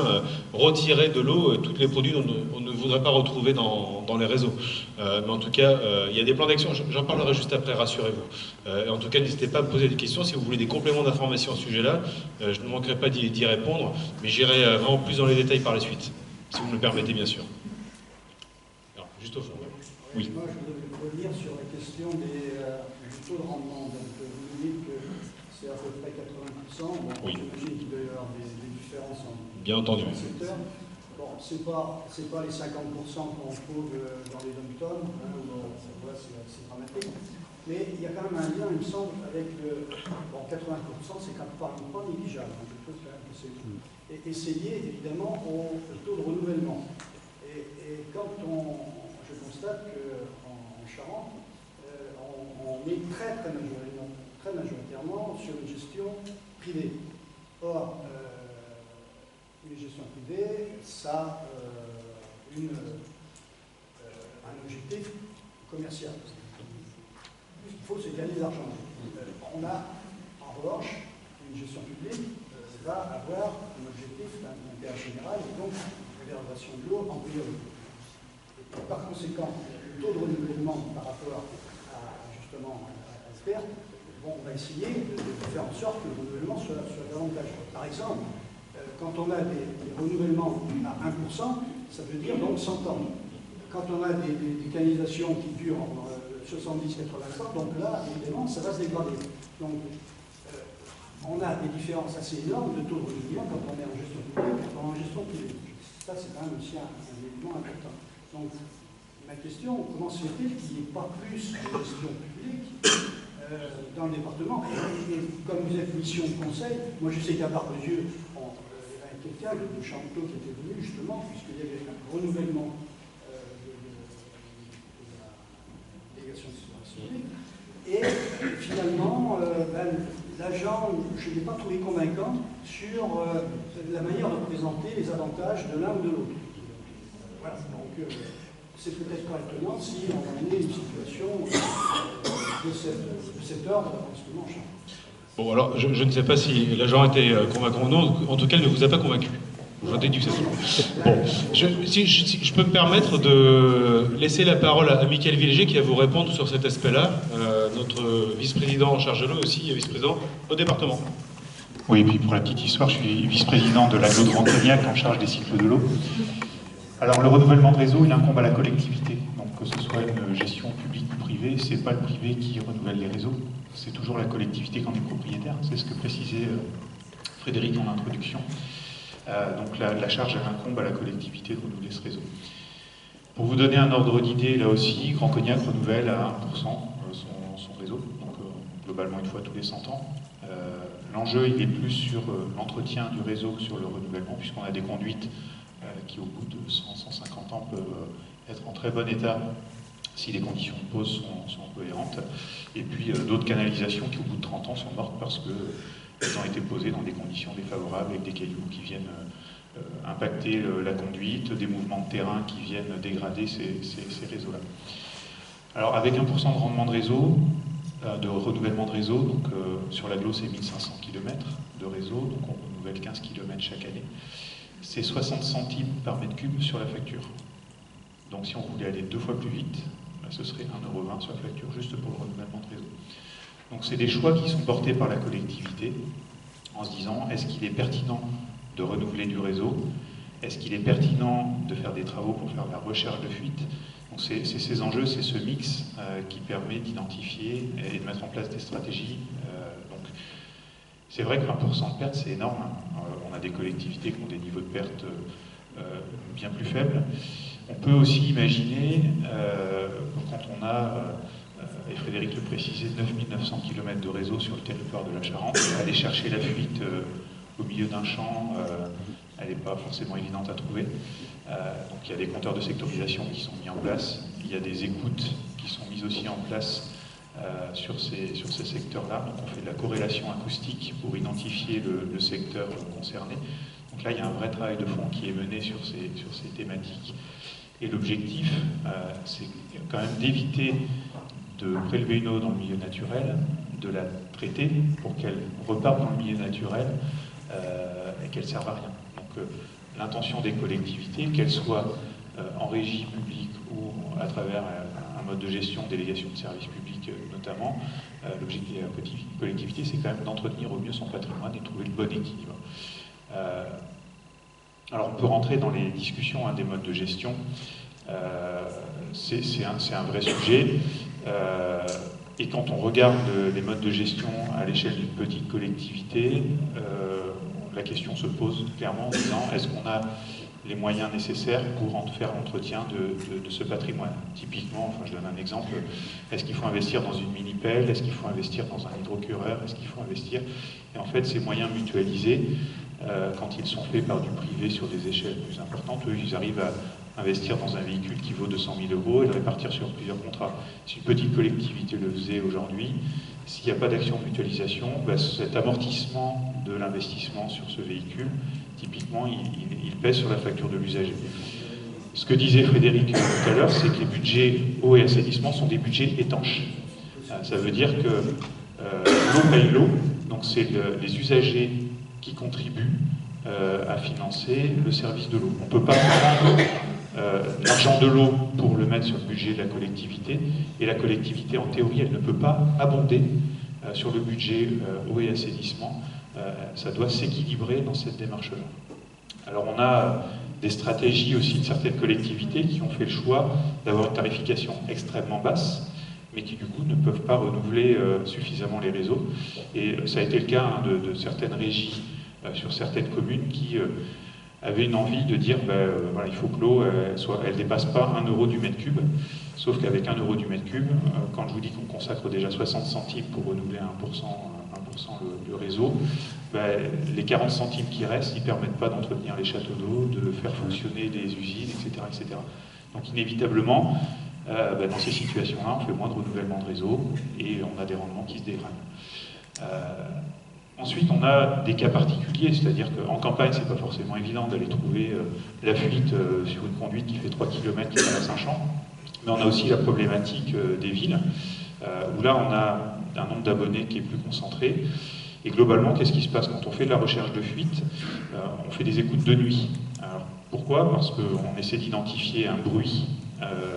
retirer de l'eau tous les produits dont on ne voudrait pas retrouver dans les réseaux. Mais en tout cas, il y a des plans d'action, j'en parlerai juste après, rassurez-vous. En tout cas, n'hésitez pas à me poser des questions si vous voulez des compléments d'information à ce sujet-là. Je ne manquerai pas d'y répondre, mais j'irai vraiment plus dans les détails par la suite, si vous me le permettez, bien sûr. Alors, juste au fond. Oui. Moi, je voudrais revenir sur la question du taux de rendement. Donc, vous dites que c'est à peu près 80%. Bon, oui. J'imagine qu'il doit y avoir des différences bien entendu. Dans le secteur. Bon, c'est pas les 50% qu'on trouve dans les dom-toms, hein, où c'est dramatique. Mais il y a quand même un lien, il me semble, avec le... Bon, 80%, c'est quand même pas négligeable. Hein, je trouve quand même que c'est... Et c'est lié, évidemment, au taux de renouvellement. Et quand je constate qu'en Charente, on est très majoritairement sur une gestion privée. Or, une gestion privée, ça a un objectif commercial. Ce qu'il faut, c'est gagner de l'argent. On a, en revanche, une gestion publique va avoir un objectif d'intérêt général et donc une préservation de l'eau en priorité. Et par conséquent, le taux de renouvellement par rapport justement à la perte, bon, on va essayer de faire en sorte que le renouvellement soit davantage. Par exemple, quand on a des renouvellements à 1%, ça veut dire donc 100 ans. Quand on a des canalisations qui durent 70-80 ans, donc là, évidemment, ça va se dégrader. Donc, on a des différences assez énormes de taux de renouvellement quand on est en gestion publique et quand on est en gestion privée. Ça, c'est quand même aussi un élément important. Donc, ma question, comment se fait-il qu'il n'y ait pas plus de gestion publique dans le département? Et comme vous êtes mission conseil, moi je sais qu'à Barbezieux, il y avait quelqu'un de Chanteau qui était venu justement, puisqu'il y avait un renouvellement et finalement, l'agent, je ne l'ai pas trouvé convaincant sur la manière de présenter les avantages de l'un ou de l'autre. Voilà, donc c'est peut-être pas étonnant si on en est une situation de cet ordre en ce moment. Bon, alors, je ne sais pas si l'agent était convaincant ou non, en tout cas, il ne vous a pas convaincu. J'en déduis que c'est ça. Bon, si je peux me permettre de laisser la parole à Mickaël Villéger qui va vous répondre sur cet aspect-là, notre vice-président en charge de l'eau aussi, et vice-président au département. Oui, et puis pour la petite histoire, je suis vice-président de l'agglo de Rentrignac en charge des cycles de l'eau. Alors le renouvellement de réseau, il incombe à la collectivité. Donc que ce soit une gestion publique ou privée, c'est pas le privé qui renouvelle les réseaux, c'est toujours la collectivité qui en est propriétaire. C'est ce que précisait Frédéric en introduction. Donc la charge elle incombe à la collectivité de renouveler ce réseau. Pour vous donner un ordre d'idée, là aussi, Grand Cognac renouvelle à 1% son réseau, donc globalement une fois tous les 100 ans. L'enjeu, il est plus sur l'entretien du réseau que sur le renouvellement, puisqu'on a des conduites qui, au bout de 100-150 ans, peuvent être en très bon état si les conditions de pose sont cohérentes. Et puis d'autres canalisations qui, au bout de 30 ans, sont mortes parce qu'elles ont été posées dans des conditions défavorables, avec des cailloux qui viennent impacter la conduite, des mouvements de terrain qui viennent dégrader ces réseaux-là. Alors avec 1% de rendement de réseau, de renouvellement de réseau, donc sur l'agglo c'est 1500 km de réseau, donc on renouvelle 15 km chaque année, c'est 60 centimes par mètre cube sur la facture. Donc si on voulait aller 2 fois plus vite, ce serait 1,20 € sur la facture juste pour le renouvellement de réseau. Donc c'est des choix qui sont portés par la collectivité en se disant est-ce qu'il est pertinent de renouveler du réseau? Est-ce qu'il est pertinent de faire des travaux pour faire de la recherche de fuite? Donc c'est ces enjeux, c'est ce mix qui permet d'identifier et de mettre en place des stratégies. Donc c'est vrai que 1% de perte, c'est énorme. On a des collectivités qui ont des niveaux de perte bien plus faibles. On peut aussi imaginer, quand on a, et Frédéric le précisait, 9900 km de réseau sur le territoire de la Charente, aller chercher la fuite au milieu d'un champ, elle n'est pas forcément évidente à trouver. Donc il y a des compteurs de sectorisation qui sont mis en place, il y a des écoutes qui sont mises aussi en place sur ces secteurs-là. Donc on fait de la corrélation acoustique pour identifier le secteur concerné. Donc là il y a un vrai travail de fond qui est mené sur ces thématiques. Et l'objectif, c'est quand même d'éviter de prélever une eau dans le milieu naturel, de la traiter pour qu'elle reparte dans le milieu naturel et qu'elle ne serve à rien. Donc l'intention des collectivités, qu'elles soient en régie publique ou à travers un mode de gestion, délégation de services publics notamment, l'objectif de la collectivité, c'est quand même d'entretenir au mieux son patrimoine et de trouver le bon équilibre. Alors on peut rentrer dans les discussions des modes de gestion, c'est un vrai sujet. Et quand on regarde les modes de gestion à l'échelle d'une petite collectivité, la question se pose clairement en disant est-ce qu'on a les moyens nécessaires pour faire l'entretien de ce patrimoine. Typiquement, enfin, je donne un exemple, est-ce qu'il faut investir dans une mini-pelle, est-ce qu'il faut investir dans un hydrocureur, est-ce qu'il faut investir... Et en fait, ces moyens mutualisés, quand ils sont faits par du privé sur des échelles plus importantes, eux, ils arrivent à investir dans un véhicule qui vaut 200 000 € et le répartir sur plusieurs contrats. Si une petite collectivité le faisait aujourd'hui, s'il n'y a pas d'action de mutualisation, cet amortissement de l'investissement sur ce véhicule, typiquement, il pèse sur la facture de l'usager. Ce que disait Frédéric tout à l'heure, c'est que les budgets eau et assainissement sont des budgets étanches. Ça veut dire que l'eau paye l'eau, donc c'est les usagers qui contribuent à financer le service de l'eau. On ne peut pas prendre l'argent de l'eau pour le mettre sur le budget de la collectivité, et la collectivité, en théorie, elle ne peut pas abonder sur le budget eau et assainissement. Ça doit s'équilibrer dans cette démarche-là. Alors on a des stratégies aussi de certaines collectivités qui ont fait le choix d'avoir une tarification extrêmement basse, mais qui du coup ne peuvent pas renouveler suffisamment les réseaux. Et ça a été le cas de certaines régies sur certaines communes qui avaient une envie de dire voilà, il faut que l'eau elle dépasse pas 1 € du mètre cube. Sauf qu'avec 1 € du mètre cube, quand je vous dis qu'on consacre déjà 60 centimes pour renouveler 1% le réseau, les 40 centimes qui restent, ils ne permettent pas d'entretenir les châteaux d'eau, de faire fonctionner des usines, etc. etc. Donc inévitablement, dans ces situations-là, on fait moins de renouvellement de réseau et on a des rendements qui se dégradent. Ensuite, on a des cas particuliers, c'est-à-dire qu'en campagne, c'est pas forcément évident d'aller trouver la fuite sur une conduite qui fait 3 km qui traverse un champ, mais on a aussi la problématique des villes, où là, on a un nombre d'abonnés qui est plus concentré. Et globalement, qu'est-ce qui se passe quand on fait de la recherche de fuite? On fait des écoutes de nuit. Alors, pourquoi? Parce qu'on essaie d'identifier un bruit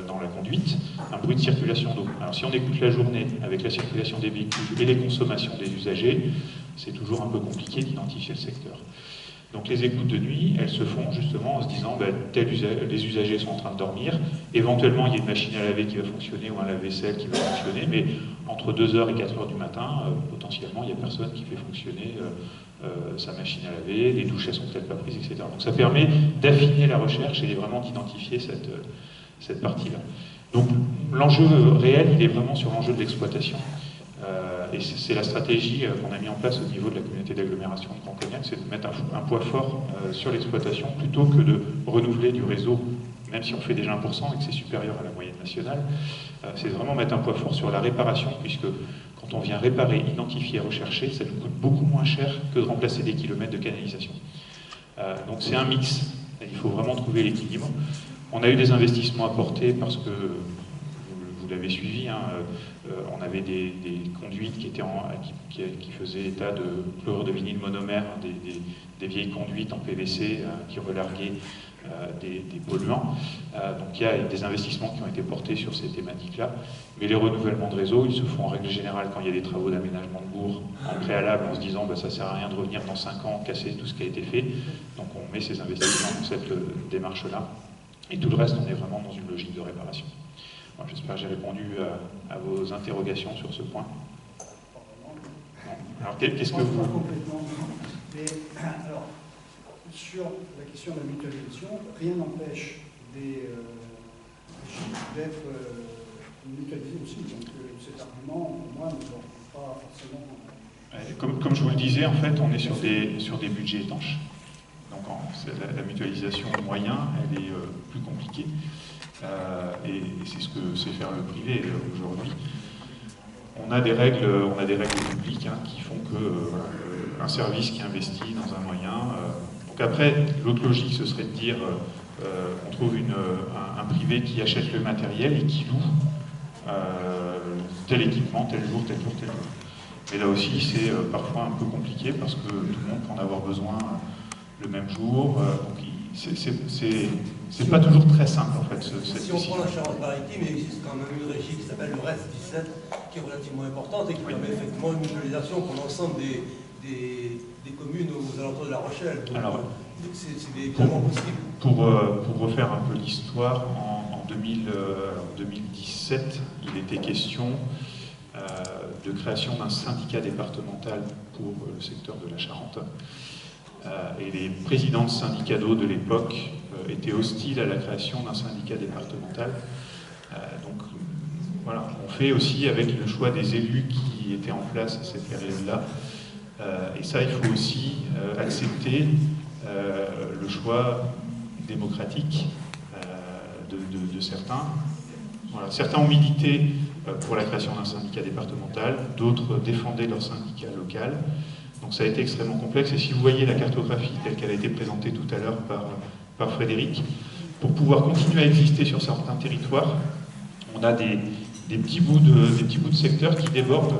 dans la conduite, un bruit de circulation d'eau. Alors si on écoute la journée avec la circulation des véhicules et les consommations des usagers, c'est toujours un peu compliqué d'identifier le secteur. Donc les écoutes de nuit, elles se font justement en se disant les usagers sont en train de dormir, éventuellement il y a une machine à laver qui va fonctionner ou un lave-vaisselle qui va fonctionner, mais entre 2h et 4h du matin, potentiellement il n'y a personne qui fait fonctionner sa machine à laver, les douches elles sont peut-être pas prises, etc. Donc ça permet d'affiner la recherche et vraiment d'identifier cette partie-là. Donc l'enjeu réel, il est vraiment sur l'enjeu de l'exploitation. Et c'est la stratégie qu'on a mis en place au niveau de la communauté d'agglomération de Grand Cognac, c'est de mettre un poids fort sur l'exploitation plutôt que de renouveler du réseau, même si on fait déjà 1% et que c'est supérieur à la moyenne nationale. C'est vraiment mettre un poids fort sur la réparation, puisque quand on vient réparer, identifier, rechercher, ça nous coûte beaucoup moins cher que de remplacer des kilomètres de canalisation. Donc c'est un mix, il faut vraiment trouver l'équilibre. On a eu des investissements apportés parce que, vous l'avez suivi, hein, on avait des conduites qui faisaient état de chlorure de vinyle monomère, des vieilles conduites en PVC qui relarguaient des polluants. Donc il y a des investissements qui ont été portés sur ces thématiques-là. Mais les renouvellements de réseau, ils se font en règle générale quand il y a des travaux d'aménagement de bourg en préalable, en se disant ça ne sert à rien de revenir dans 5 ans, casser tout ce qui a été fait. Donc on met ces investissements dans cette démarche-là. Et tout le reste, on est vraiment dans une logique de réparation. Bon, j'espère que j'ai répondu à vos interrogations sur ce point. Non. Alors, qu'est-ce que vous... Complètement. Mais, alors, sur la question de la mutualisation, rien n'empêche des GIP d'être mutualisés aussi. Donc, cet argument, pour moi, ne va pas forcément... Comme je vous le disais, en fait, on est sur des budgets étanches. Donc la mutualisation moyen, elle est plus compliquée. Et c'est ce que sait faire le privé aujourd'hui. On a des règles publiques qui font que un service qui investit dans un moyen... donc après, l'autre logique, ce serait de dire on trouve un privé qui achète le matériel et qui loue tel équipement, tel jour, tel jour, tel jour. Mais là aussi, c'est parfois un peu compliqué parce que tout le monde peut en avoir besoin le même jour. Donc c'est pas toujours très simple en fait. Si on prend la Charente-Maritime, il existe quand même une régie qui s'appelle le RES 17, qui est relativement importante et qui permet effectivement une mutualisation pour l'ensemble des communes aux alentours de La Rochelle. Donc, alors, c'est évidemment possible. Pour refaire un peu l'histoire, en 2017, il était question de création d'un syndicat départemental pour le secteur de la Charente. Et les présidents de syndicats d'eau de l'époque étaient hostiles à la création d'un syndicat départemental. Donc voilà, on fait aussi avec le choix des élus qui étaient en place à cette période-là. Et ça, il faut aussi accepter le choix démocratique de certains. Voilà. Certains ont milité pour la création d'un syndicat départemental, d'autres défendaient leur syndicat local. Donc ça a été extrêmement complexe. Et si vous voyez la cartographie telle qu'elle a été présentée tout à l'heure par Frédéric, pour pouvoir continuer à exister sur certains territoires, on a des petits bouts de secteurs qui débordent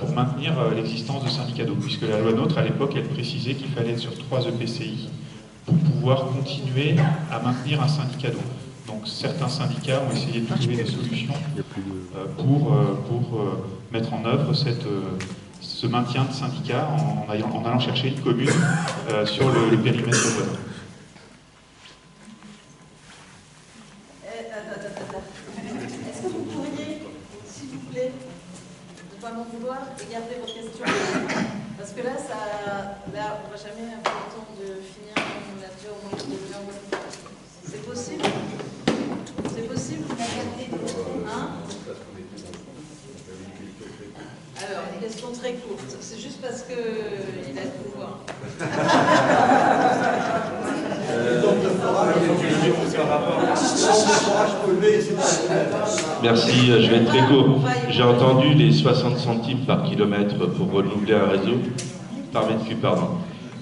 pour maintenir l'existence de syndicats d'eau, puisque la loi NOTRe, à l'époque, elle précisait qu'il fallait être sur 3 EPCI pour pouvoir continuer à maintenir un syndicat d'eau. Donc certains syndicats ont essayé de trouver des solutions pour mettre en œuvre ce maintien de syndicats en allant chercher une commune sur le périmètre voisin. Est-ce que vous pourriez, s'il vous plaît, ne pas m'en vouloir et garder votre question? Parce que là, on ne va jamais avoir le temps de finir, on a déjà au moins une demi-heure. C'est possible? C'est possible? Hein? Alors, une question très courte. C'est juste parce qu'il a le pouvoir. Merci, je vais être très court. J'ai entendu les 60 centimes par kilomètre pour renouveler un réseau, par mètre cube, pardon.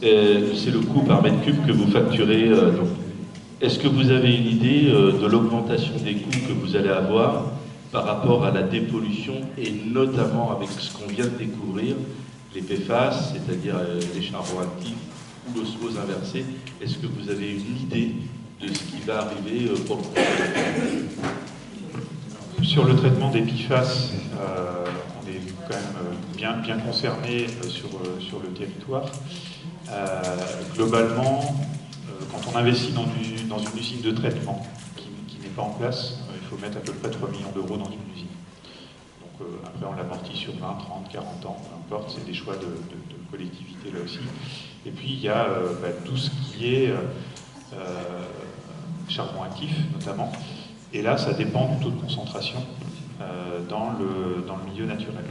C'est le coût par mètre cube que vous facturez. Est-ce que vous avez une idée de l'augmentation des coûts que vous allez avoir par rapport à la dépollution et notamment avec ce qu'on vient de découvrir, les PFAS, c'est-à-dire les charbons actifs ou l'osmose inversée? Est-ce que vous avez une idée de ce qui va arriver pour le prochain? Sur le traitement des PFAS, on est quand même bien concerné sur le territoire. Globalement, quand on investit dans une usine de traitement qui n'est pas en place, il faut mettre à peu près 3 millions d'euros dans une usine. Donc après, on l'amortit sur 20, 30, 40 ans, peu importe, c'est des choix de collectivité là aussi. Et puis, il y a tout ce qui est charbon actif, notamment. Et là, ça dépend du taux de concentration dans le milieu naturel.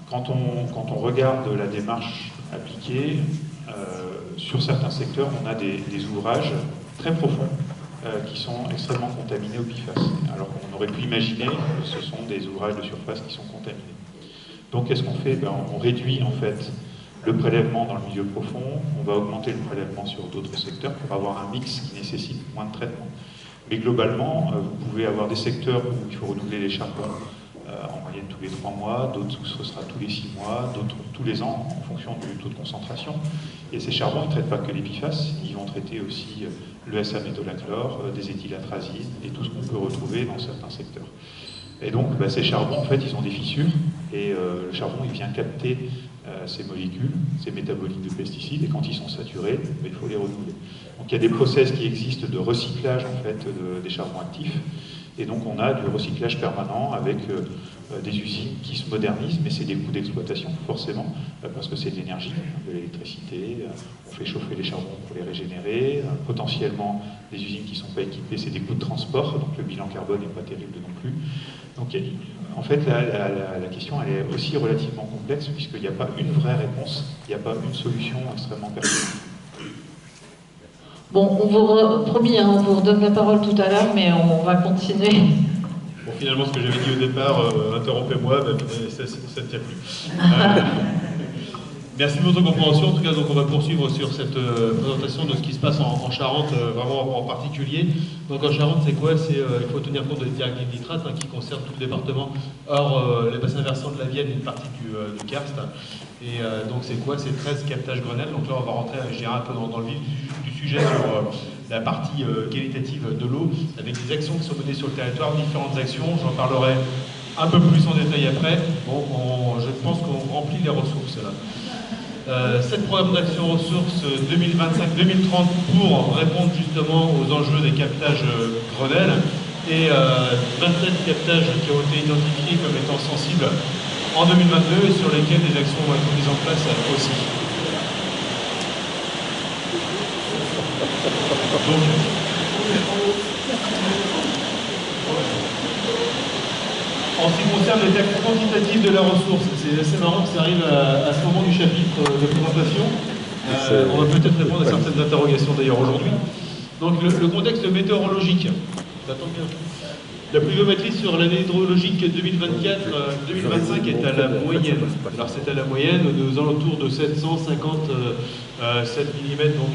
Quand on regarde la démarche appliquée, sur certains secteurs, on a des ouvrages très profonds qui sont extrêmement contaminés au PFAS. Alors qu'on aurait pu imaginer que ce sont des ouvrages de surface qui sont contaminés. Donc qu'est-ce qu'on fait? On réduit en fait le prélèvement dans le milieu profond, on va augmenter le prélèvement sur d'autres secteurs pour avoir un mix qui nécessite moins de traitement. Mais globalement, vous pouvez avoir des secteurs où il faut renouveler les charbons en moyenne tous les 3 mois, d'autres où ce sera tous les 6 mois, d'autres tous les ans en fonction du taux de concentration. Et ces charbons ne traitent pas que les PFAS, ils vont traiter aussi le SA-métolachlore, des éthylatrazines et tout ce qu'on peut retrouver dans certains secteurs. Et donc ces charbons, en fait, ils ont des fissures et le charbon, il vient capter ces molécules, ces métabolites de pesticides, et quand ils sont saturés, il faut les renouveler. Donc il y a des process qui existent de recyclage en fait des charbons actifs, et donc on a du recyclage permanent avec des usines qui se modernisent, mais c'est des coûts d'exploitation forcément, parce que c'est de l'énergie, de l'électricité, on fait chauffer les charbons pour les régénérer, potentiellement des usines qui ne sont pas équipées, c'est des coûts de transport, donc le bilan carbone n'est pas terrible non plus. Donc en fait la question elle est aussi relativement complexe puisqu'il n'y a pas une vraie réponse, il n'y a pas une solution extrêmement pertinente. Bon, on vous promis, on vous redonne la parole tout à l'heure, mais on va continuer. Bon, finalement, ce que j'avais dit au départ, interrompez-moi, ça ne tient plus. Merci de votre compréhension. En tout cas, donc, on va poursuivre sur cette présentation de ce qui se passe en Charente, vraiment en particulier. Donc en Charente, c'est quoi? Il faut tenir compte des directives nitrates qui concernent tout le département. Or, les bassins versants de la Vienne, une partie du karst. Et donc c'est quoi? C'est 13 captages Grenelle. Donc là, on va rentrer, je dirais, un peu dans le vif du sujet sur la partie qualitative de l'eau, avec des actions qui sont menées sur le territoire, différentes actions. J'en parlerai un peu plus en détail après. Bon, je pense qu'on remplit les ressources là. 7 programmes d'action ressources 2025-2030 pour répondre justement aux enjeux des captages Grenelle et 27 captages qui ont été identifiés comme étant sensibles en 2022 et sur lesquels des actions vont être mises en place aussi. Donc, en ce qui concerne les textes quantitatifs de la ressource, c'est assez marrant que ça arrive à ce moment du chapitre de présentation. On va peut-être répondre à certaines interrogations d'ailleurs aujourd'hui. Donc le contexte météorologique, ça tombe bien. La pluviométrie sur l'année hydrologique 2024-2025 est à la moyenne. Alors c'est à la moyenne aux alentours de 757 mm, donc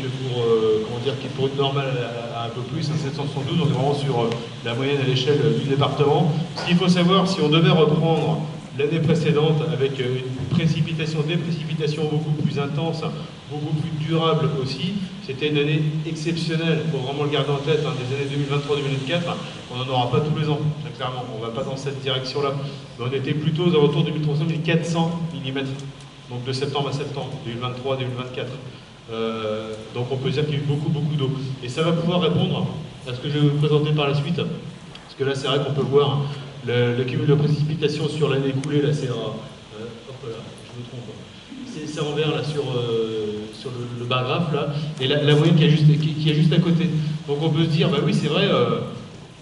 pour une normale à un peu plus, 772, on est vraiment sur la moyenne à l'échelle du département. Ce qu'il faut savoir, si on devait reprendre l'année précédente avec une des précipitations beaucoup plus intenses, beaucoup plus durables aussi, c'était une année exceptionnelle, il faut vraiment le garder en tête, des années 2023-2024, on n'en aura pas tous les ans, très clairement, on ne va pas dans cette direction-là. Mais on était plutôt aux alentours de 1300-1400 mm, donc de septembre à septembre, 2023-2024. Donc on peut dire qu'il y a eu beaucoup d'eau. Et ça va pouvoir répondre à ce que je vais vous présenter par la suite, parce que là c'est vrai qu'on peut voir le cumul de précipitations sur l'année écoulée, là c'est hop là, je me trompe. C'est en vert là sur le bar graphe là, et la moyenne qui est juste à côté. Donc on peut se dire, bah oui c'est vrai,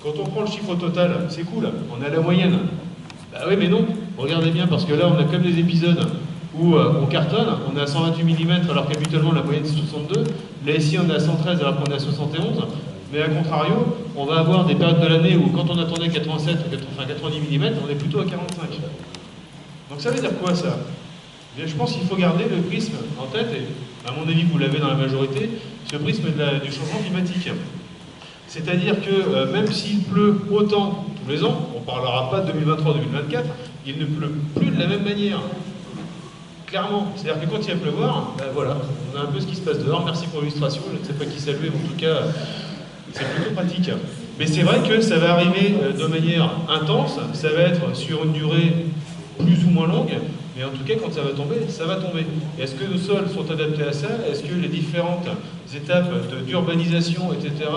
quand on prend le chiffre total, c'est cool, on a la moyenne. Bah oui mais non, regardez bien, parce que là on a comme des épisodes où on cartonne, on est à 128 mm alors qu'habituellement la moyenne c'est 62, là ici on est à 113 alors qu'on est à 71. Mais à contrario, on va avoir des périodes de l'année où quand on attendait 87 ou 90 mm, on est plutôt à 45. Donc ça veut dire quoi ça? Je pense qu'il faut garder le prisme en tête, et à mon avis vous l'avez dans la majorité, ce prisme du changement climatique. C'est-à-dire que même s'il pleut autant tous les ans, on ne parlera pas de 2023-2024, il ne pleut plus de la même manière. Clairement, c'est-à-dire que quand il va pleuvoir, ben voilà, on a un peu ce qui se passe dehors. Merci pour l'illustration, je ne sais pas qui saluer, mais en tout cas, c'est plutôt pratique. Mais c'est vrai que ça va arriver de manière intense, ça va être sur une durée plus ou moins longue, Mais en tout cas, quand ça va tomber, ça va tomber. Est-ce que nos sols sont adaptés à ça? Est-ce que les différentes étapes d'urbanisation, etc.,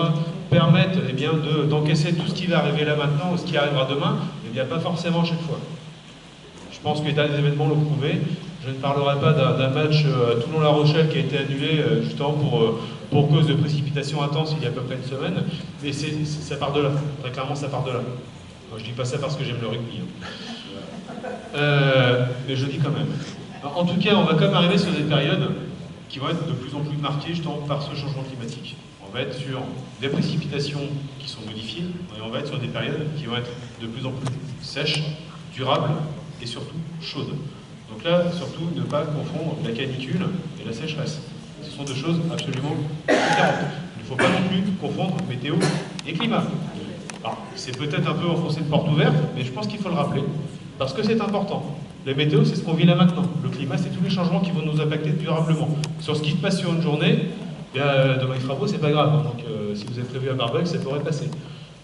permettent eh bien, d'encaisser tout ce qui va arriver là maintenant ou ce qui arrivera demain? Eh bien, pas forcément chaque fois. Je pense que les derniers événements l'ont prouvé. Je ne parlerai pas d'un match Toulon-La Rochelle qui a été annulé justement pour cause de précipitations intenses il y a à peu près une semaine, mais ça part de là. Très clairement, ça part de là. Moi, je dis pas ça parce que j'aime le rugby. Mais je dis quand même. Alors, en tout cas, on va quand même arriver sur des périodes qui vont être de plus en plus marquées justement par ce changement climatique. On va être sur des précipitations qui sont modifiées, et on va être sur des périodes qui vont être de plus en plus sèches, durables et surtout chaudes. Donc là, surtout, ne pas confondre la canicule et la sécheresse. Ce sont deux choses absolument différentes. Il ne faut pas non plus confondre météo et climat. Alors, c'est peut-être un peu enfoncer une porte ouverte, mais je pense qu'il faut le rappeler, parce que c'est important. La météo, c'est ce qu'on vit là maintenant. Le climat, c'est tous les changements qui vont nous impacter durablement. Sur ce qui se passe sur une journée, demain il fera beau, c'est pas grave. Donc si vous avez prévu un barbecue, ça pourrait passer.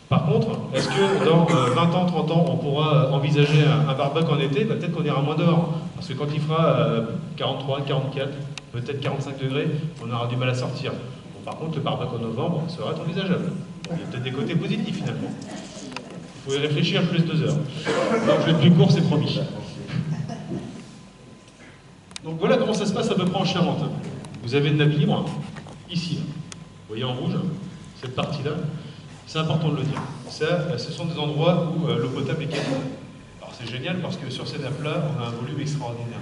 Par contre, est-ce que dans 20 ans, 30 ans, on pourra envisager un barbecue en été? Peut-être qu'on ira moins dehors. Parce que quand il fera 43, 44, peut-être 45 degrés, on aura du mal à sortir. Bon, par contre, le barbecue en novembre sera envisageable. Il y a peut-être des côtés positifs finalement. Vous pouvez réfléchir, je vous laisse 2 heures. Donc je vais être plus court, c'est promis. Donc voilà comment ça se passe à peu près en Charente. Vous avez une nappe libre, ici. Vous voyez en rouge, cette partie-là. C'est important de le dire. Ça, ce sont des endroits où l'eau potable est quasi. Alors c'est génial parce que sur ces nappes-là, on a un volume extraordinaire.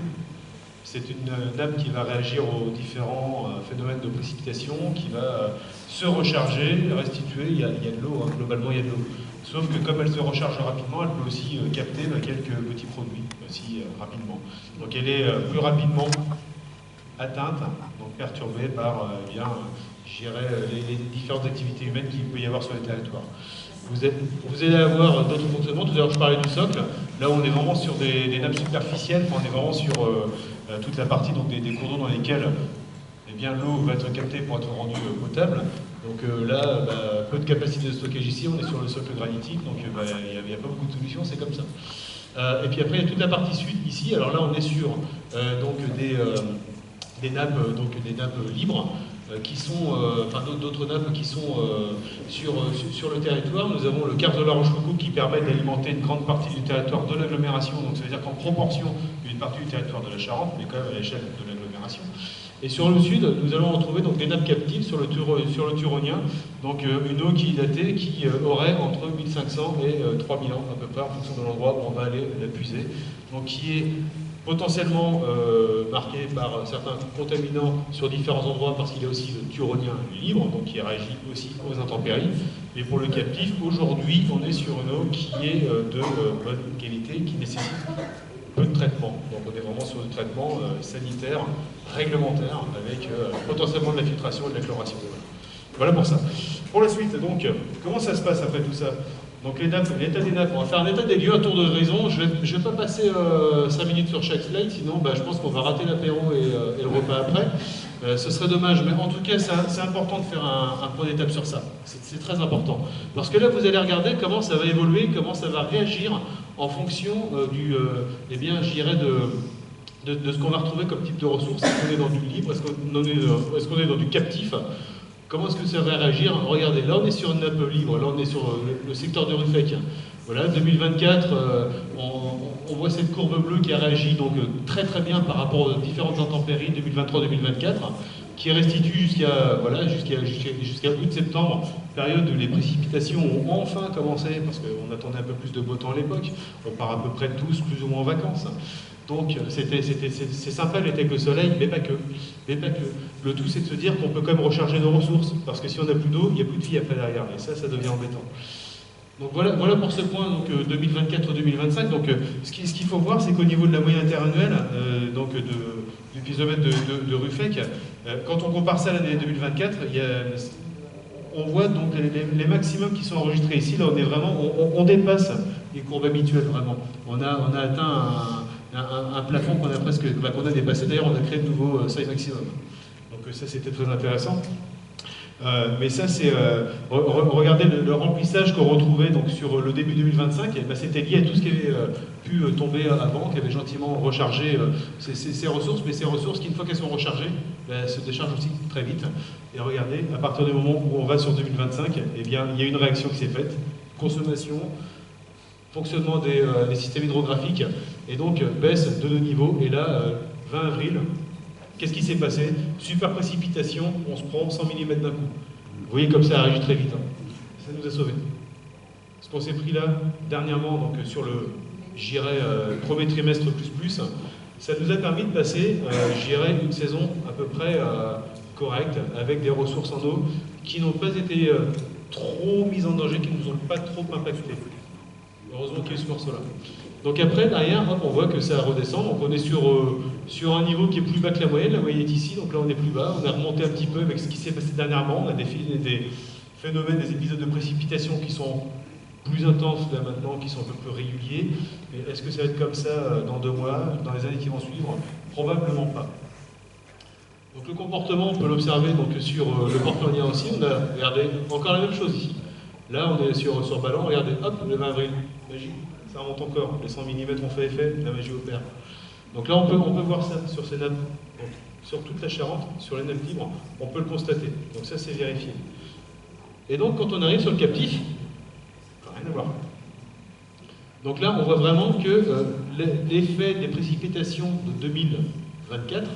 C'est une nappe qui va réagir aux différents phénomènes de précipitation, qui va se recharger, restituer. Il y a de l'eau, hein. Globalement il y a de l'eau. Sauf que comme elle se recharge rapidement, elle peut aussi capter quelques petits produits aussi rapidement. Donc elle est plus rapidement atteinte, donc perturbée par je dirais, les différentes activités humaines qu'il peut y avoir sur les territoires. Vous allez avoir d'autres fonctionnements. Tout à l'heure, je parlais du socle. Là, on est vraiment sur des nappes superficielles. On est vraiment sur toute la partie donc, des cours d'eau dans lesquels eh bien, l'eau va être captée pour être rendue potable. Donc là, peu de capacité de stockage ici. On est sur le socle granitique. Donc il n'y a pas beaucoup de solutions. C'est comme ça. Et puis après, il y a toute la partie sud ici. Alors là, on est sur donc des nappes libres. Qui sont, d'autres nappes qui sont sur le territoire. Nous avons le Carse de la Rochefoucauld qui permet d'alimenter une grande partie du territoire de l'agglomération, donc ça veut dire qu'en proportion une partie du territoire de la Charente, mais quand même à l'échelle de l'agglomération. Et sur le sud, nous allons retrouver donc des nappes captives sur le Turonien, donc une eau qui est datée, qui aurait entre 1500 et 3000 ans à peu près, en fonction de l'endroit où on va aller la puiser, donc qui est potentiellement marqué par certains contaminants sur différents endroits parce qu'il y a aussi le Turonien libre, donc qui réagit aussi aux intempéries. Mais pour le captif, aujourd'hui, on est sur une eau qui est de bonne qualité, qui nécessite peu de traitement. Donc on est vraiment sur le traitement sanitaire, réglementaire, avec potentiellement de la filtration et de la chloration. Voilà pour ça. Pour la suite, donc, comment ça se passe après tout ça? Donc l'état des nappes, on va faire un état des lieux, un tour de raison. Je vais pas passer 5 minutes sur chaque slide, sinon je pense qu'on va rater l'apéro et le repas après. Ce serait dommage, mais en tout cas c'est important de faire un point d'étape sur ça. C'est très important. Parce que là vous allez regarder comment ça va évoluer, comment ça va réagir en fonction eh bien, je dirais de ce qu'on va retrouver comme type de ressources. Est-ce qu'on est dans du libre, est-ce qu'on est dans du captif? Comment est-ce que ça va réagir? Regardez, là on est sur une nappe libre, là on est sur le secteur de Ruffec. Voilà, 2024, on voit cette courbe bleue qui a réagi donc très très bien par rapport aux différentes intempéries 2023-2024, qui restitue jusqu'à août-septembre, période où les précipitations ont enfin commencé, parce qu'on attendait un peu plus de beau temps à l'époque. On part à peu près tous plus ou moins en vacances. Donc c'est sympa l'été avec le soleil, mais pas que. Le tout c'est de se dire qu'on peut quand même recharger nos ressources, parce que si on n'a plus d'eau, il n'y a plus de vie après derrière, et ça devient embêtant. Donc voilà pour ce point, donc 2024-2025. Donc ce qu'il faut voir, c'est qu'au niveau de la moyenne interannuelle, du piézomètre de Ruffec, quand on compare ça à l'année 2024, on voit donc les maximums qui sont enregistrés ici. Là, on dépasse les courbes habituelles vraiment. On a atteint un plafond qu'on a dépassé. D'ailleurs, on a créé de nouveaux seuils maximum. Donc ça, c'était très intéressant. Mais ça, c'est... regardez le remplissage qu'on retrouvait donc, sur le début 2025, et, c'était lié à tout ce qui avait pu tomber avant, qui avait gentiment rechargé ces ressources, mais ces ressources qui, une fois qu'elles sont rechargées, se déchargent aussi très vite. Et regardez, à partir du moment où on va sur 2025, eh bien, il y a une réaction qui s'est faite. Consommation, fonctionnement des systèmes hydrographiques, et donc baisse de nos niveaux. Et là, 20 avril, qu'est-ce qui s'est passé? Super précipitation, on se prend 100 mm d'un coup. Vous voyez comme ça réagit très vite. Hein. Ça nous a sauvés. Ce qu'on s'est pris là, dernièrement, donc sur le, j'irais, premier trimestre plus, ça nous a permis de passer, j'irais, une saison à peu près correcte, avec des ressources en eau qui n'ont pas été trop mises en danger, qui ne nous ont pas trop impacté. Heureusement qu'il y a eu ce morceau-là. Donc après, derrière, hop, on voit que ça redescend. Donc on est sur un niveau qui est plus bas que la moyenne. La moyenne est ici, donc là on est plus bas. On a remonté un petit peu avec ce qui s'est passé dernièrement. On a des phénomènes, des épisodes de précipitation qui sont plus intenses là maintenant, qui sont un peu plus réguliers. Mais est-ce que ça va être comme ça dans 2 mois, dans les années qui vont suivre? Probablement pas. Donc le comportement, on peut l'observer donc sur le portugien aussi. On a, regardez, encore la même chose ici. Là, on est sur ballon, regardez, hop, le 20 avril, magie, ça remonte encore. Les 100 mm ont fait effet, la magie opère. Donc là, on peut voir ça sur ces nappes, donc, sur toute la Charente, sur les nappes libres, on peut le constater. Donc ça, c'est vérifié. Et donc, quand on arrive sur le captif, rien à voir. Donc là, on voit vraiment que l'effet des précipitations de 2024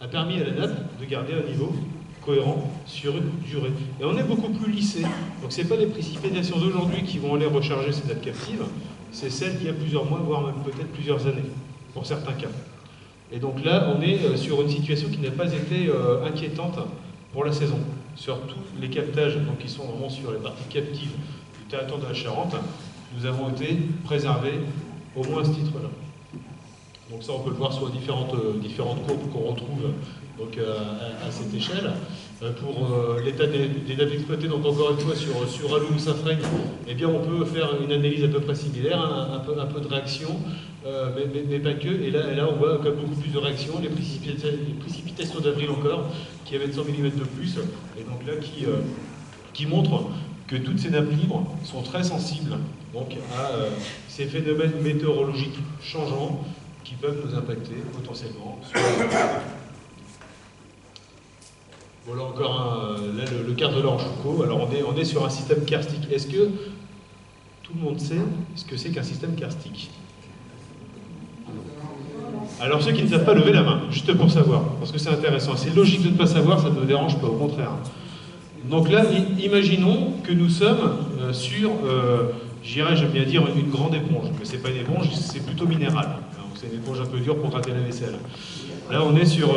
a permis à la nappe de garder un niveau cohérent sur une durée. Et on est beaucoup plus lissé. Donc ce n'est pas les précipitations d'aujourd'hui qui vont aller recharger ces nappes captives, c'est celles d'il y a plusieurs mois, voire même peut-être plusieurs années, pour certains cas. Et donc là, on est sur une situation qui n'a pas été inquiétante pour la saison. Sur tous les captages donc, qui sont vraiment sur les parties captives du territoire de la Charente, nous avons été préservés au moins à ce titre-là. Donc ça, on peut le voir sur différentes courbes qu'on retrouve donc, à cette échelle. Pour l'état des nappes exploitées, donc encore une fois sur Alou ou Safraigne, eh bien on peut faire une analyse à peu près similaire, un peu de réaction, mais pas que. Et là, on voit comme beaucoup plus de réaction, les précipitations d'avril encore, qui avaient 100 mm de plus, et donc là qui montrent que toutes ces nappes libres sont très sensibles donc, à ces phénomènes météorologiques changeants qui peuvent nous impacter potentiellement. Voilà encore là, le quart de l'Orange-Foucault. Alors on est sur un système karstique. Est-ce que tout le monde sait ce que c'est qu'un système karstique? Alors ceux qui ne savent pas, lever la main, juste pour savoir, parce que c'est intéressant. C'est logique de ne pas savoir, ça ne me dérange pas, au contraire. Donc là, imaginons que nous sommes sur, j'aime bien dire, une grande éponge. Mais ce n'est pas une éponge, c'est plutôt minéral. C'est une éponge un peu dure pour gratter la vaisselle. Là, on est sur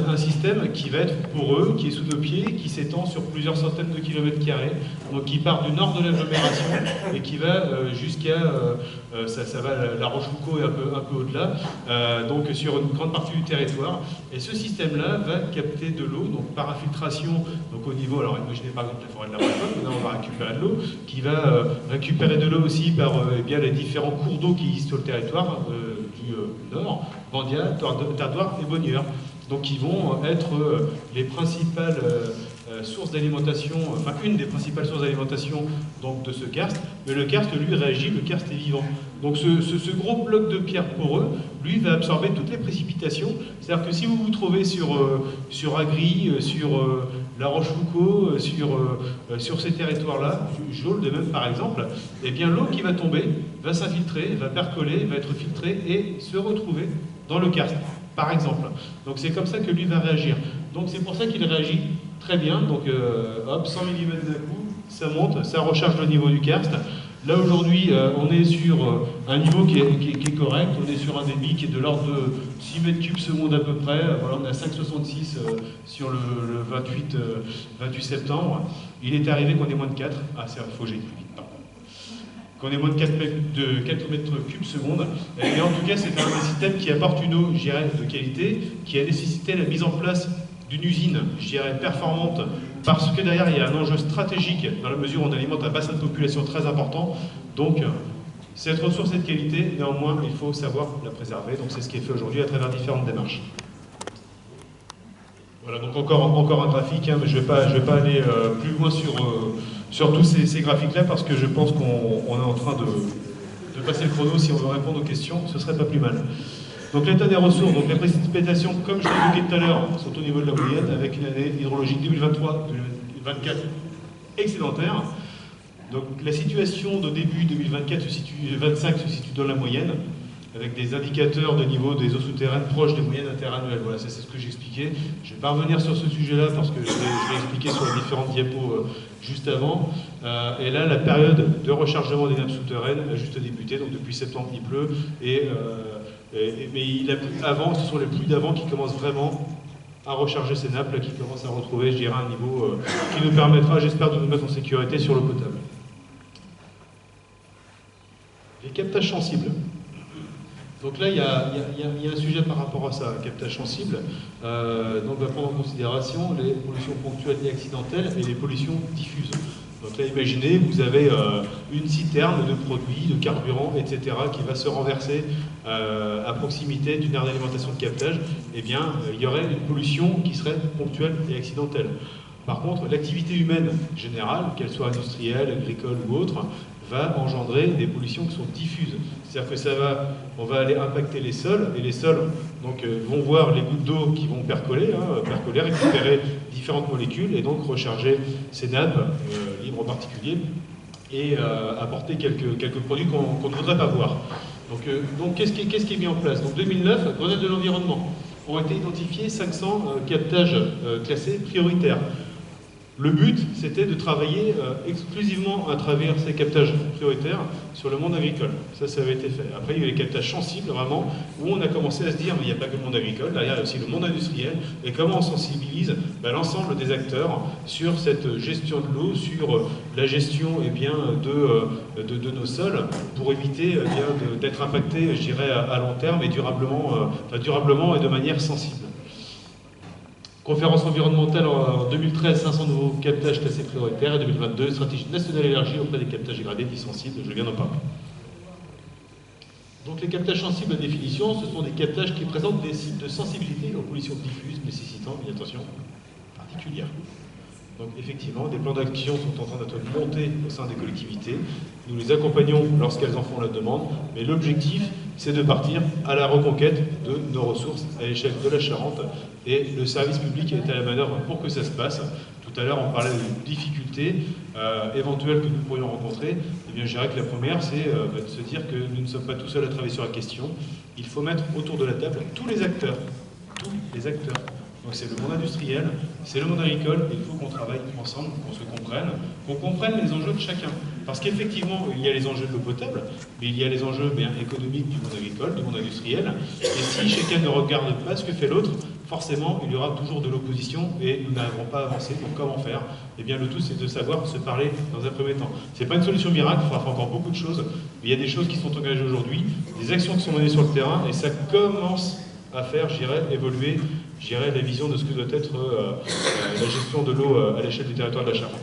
un système qui va être poreux, qui est sous nos pieds, qui s'étend sur plusieurs centaines de kilomètres carrés, donc qui part du nord de l'agglomération et qui va jusqu'à, ça va, la Rochefoucauld et un peu au-delà, donc sur une grande partie du territoire. Et ce système-là va capter de l'eau, donc par infiltration, donc au niveau, alors imaginez par exemple la forêt de la Bretonne, là on va récupérer de l'eau, qui va récupérer de l'eau aussi par eh bien, les différents cours d'eau qui existent sur le territoire du nord, Bandia, Tardoire et Bonnieure. Donc qui vont être les principales sources d'alimentation, enfin une des principales sources d'alimentation donc, de ce karst. Mais le karst, lui, réagit, le karst est vivant. Donc ce gros bloc de pierre poreux, lui, va absorber toutes les précipitations. C'est-à-dire que si vous vous trouvez sur Agri, sur la Rochefoucauld, sur ces territoires-là, Jaulde même par exemple, eh bien l'eau qui va tomber va s'infiltrer, va percoler, va être filtrée et se retrouver dans le karst, par exemple. Donc c'est comme ça que lui va réagir. Donc c'est pour ça qu'il réagit très bien. Donc hop, 100 mm d'un coup, ça monte, ça recharge le niveau du karst. Là aujourd'hui, on est sur un niveau qui est correct, on est sur un débit qui est de l'ordre de 6 mètres cubes seconde à peu près. Voilà, on est à 5,66 sur le 28 septembre. Il est arrivé qu'on ait moins de 4. Ah, c'est faux, j'ai écrit vite, pardon. Qu'on ait moins de 4 mètres cubes seconde. Et en tout cas, c'est un système qui apporte une eau, je dirais, de qualité, qui a nécessité la mise en place d'une usine, je dirais, performante, parce que derrière, il y a un enjeu stratégique, dans la mesure où on alimente un bassin de population très important. Donc, cette ressource est de qualité, néanmoins, il faut savoir la préserver. Donc, c'est ce qui est fait aujourd'hui à travers différentes démarches. Voilà, donc encore un graphique, hein, mais je vais pas aller plus loin sur tous ces graphiques-là, parce que je pense qu'on est en train de passer le chrono. Si on veut répondre aux questions, ce serait pas plus mal. Donc l'état des ressources, donc les précipitations, comme je l'ai évoqué tout à l'heure, sont au niveau de la moyenne, avec une année hydrologique 2023-2024 excédentaire. Donc la situation de début 2024 25 se situe dans la moyenne, avec des indicateurs de niveau des eaux souterraines proches des moyennes interannuelles. Voilà, c'est ce que j'expliquais. Je ne vais pas revenir sur ce sujet-là parce que je l'ai expliqué sur les différentes diapos juste avant. Et là, la période de rechargement des nappes souterraines a juste débuté, donc depuis septembre il pleut. Mais il a plu avant, ce sont les pluies d'avant qui commencent vraiment à recharger ces nappes, là, qui commencent à retrouver, je dirais, un niveau qui nous permettra, j'espère, de nous mettre en sécurité sur l'eau potable. Les captages sensibles. Donc là, il y a un sujet par rapport à ça, un captage sensible. Donc on va prendre en considération les pollutions ponctuelles et accidentelles et les pollutions diffuses. Donc là, imaginez, vous avez une citerne de produits, de carburant, etc., qui va se renverser à proximité d'une aire d'alimentation de captage. Eh bien, il y aurait une pollution qui serait ponctuelle et accidentelle. Par contre, l'activité humaine générale, qu'elle soit industrielle, agricole ou autre, va engendrer des pollutions qui sont diffuses. C'est-à-dire que on va aller impacter les sols, et les sols donc, vont voir les gouttes d'eau qui vont percoler, récupérer différentes molécules, et donc recharger ces nappes, libres en particulier, et apporter quelques produits qu'on ne voudrait pas voir. Donc qu'est-ce qui est mis en place? Donc 2009, à Grenelle de l'environnement, ont été identifiés 500 captages classés prioritaires. Le but, c'était de travailler exclusivement à travers ces captages prioritaires sur le monde agricole. Ça avait été fait. Après, il y a eu les captages sensibles, vraiment, où on a commencé à se dire, mais il n'y a pas que le monde agricole, derrière il y a aussi le monde industriel, et comment on sensibilise l'ensemble des acteurs sur cette gestion de l'eau, sur la gestion de nos sols, pour éviter d'être impactés, je dirais, à long terme et durablement et de manière sensible. Conférence environnementale en 2013, 500 nouveaux captages classés prioritaires, et 2022, stratégie nationale élargie auprès des captages dégradés dits sensibles, je viens d'en parler. Donc les captages sensibles à définition, ce sont des captages qui présentent des sites de sensibilité aux pollutions diffuses nécessitant une attention particulière. Donc effectivement, des plans d'action sont en train d'être montés au sein des collectivités. Nous les accompagnons lorsqu'elles en font la demande, mais l'objectif, c'est de partir à la reconquête de nos ressources à l'échelle de la Charente, et le service public est à la manœuvre pour que ça se passe. Tout à l'heure, on parlait des difficultés éventuelles que nous pourrions rencontrer. Eh bien, je dirais que la première, c'est de se dire que nous ne sommes pas tout seuls à travailler sur la question. Il faut mettre autour de la table tous les acteurs. Tous les acteurs. Donc c'est le monde industriel, c'est le monde agricole, et il faut qu'on travaille ensemble, qu'on comprenne les enjeux de chacun. Parce qu'effectivement, il y a les enjeux de l'eau potable, mais il y a les enjeux économiques du monde agricole, du monde industriel, et si chacun ne regarde pas ce que fait l'autre, forcément, il y aura toujours de l'opposition, et nous n'arriverons pas à avancer. Donc comment faire? Eh bien, le tout, c'est de savoir se parler dans un premier temps. C'est pas une solution miracle, il faudra faire encore beaucoup de choses, mais il y a des choses qui sont engagées aujourd'hui, des actions qui sont menées sur le terrain, et ça commence à faire, évoluer la vision de ce que doit être la gestion de l'eau à l'échelle du territoire de la Charente.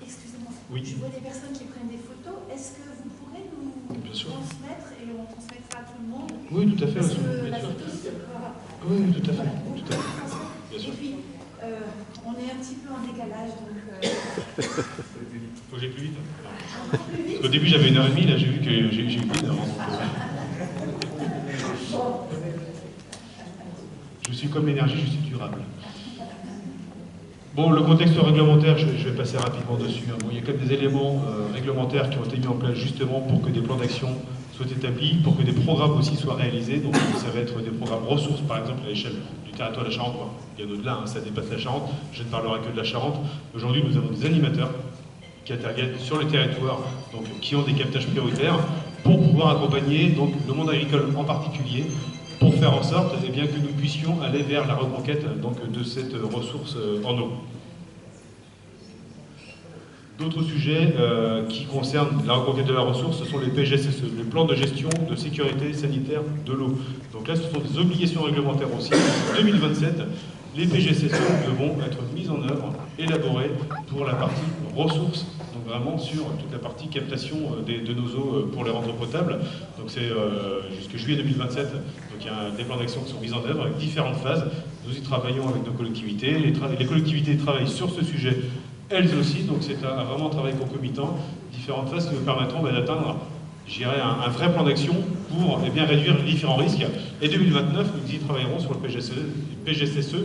Excusez-moi, oui. Je vois des personnes qui prennent des photos. Est-ce que vous pourrez nous transmettre, et on transmettra à tout le monde? Oui, tout à fait. Parce que bien la sûr. photo, c'est voilà. Oui, tout à fait. Voilà, Tout à fait. Bien sûr. Et puis, on est un petit peu en décalage, donc... Faut que j'aille plus vite. Parce qu'au début, j'avais 1h30, là, j'ai vu que j'ai eu plus d'1 heure. Je suis comme l'énergie, je suis durable. Bon, le contexte réglementaire, je vais passer rapidement dessus. Bon, il y a quand même des éléments réglementaires qui ont été mis en place justement pour que des plans d'action soient établis, pour que des programmes aussi soient réalisés. Donc ça va être des programmes ressources, par exemple, à l'échelle du territoire de la Charente. Bien au-delà, ça dépasse la Charente. Je ne parlerai que de la Charente. Aujourd'hui, nous avons des animateurs qui interviennent sur le territoire, donc qui ont des captages prioritaires, pour pouvoir accompagner donc, le monde agricole en particulier, pour faire en sorte que nous puissions aller vers la reconquête de cette ressource en eau. D'autres sujets qui concernent la reconquête de la ressource, ce sont les PGSSE, les plans de gestion de sécurité sanitaire de l'eau. Donc là, ce sont des obligations réglementaires aussi. En 2027, les PGSSE devront être mis en œuvre élaboré pour la partie ressources, donc vraiment sur toute la partie captation de nos eaux pour les rendre potables. Donc c'est jusqu'à juillet 2027, donc il y a des plans d'action qui sont mis en œuvre avec différentes phases. Nous y travaillons avec nos collectivités, les collectivités travaillent sur ce sujet elles aussi, donc c'est vraiment un travail concomitant, différentes phases qui nous permettront d'atteindre, je dirais, un vrai plan d'action pour réduire les différents risques. Et 2029, nous y travaillerons sur le PGCSE,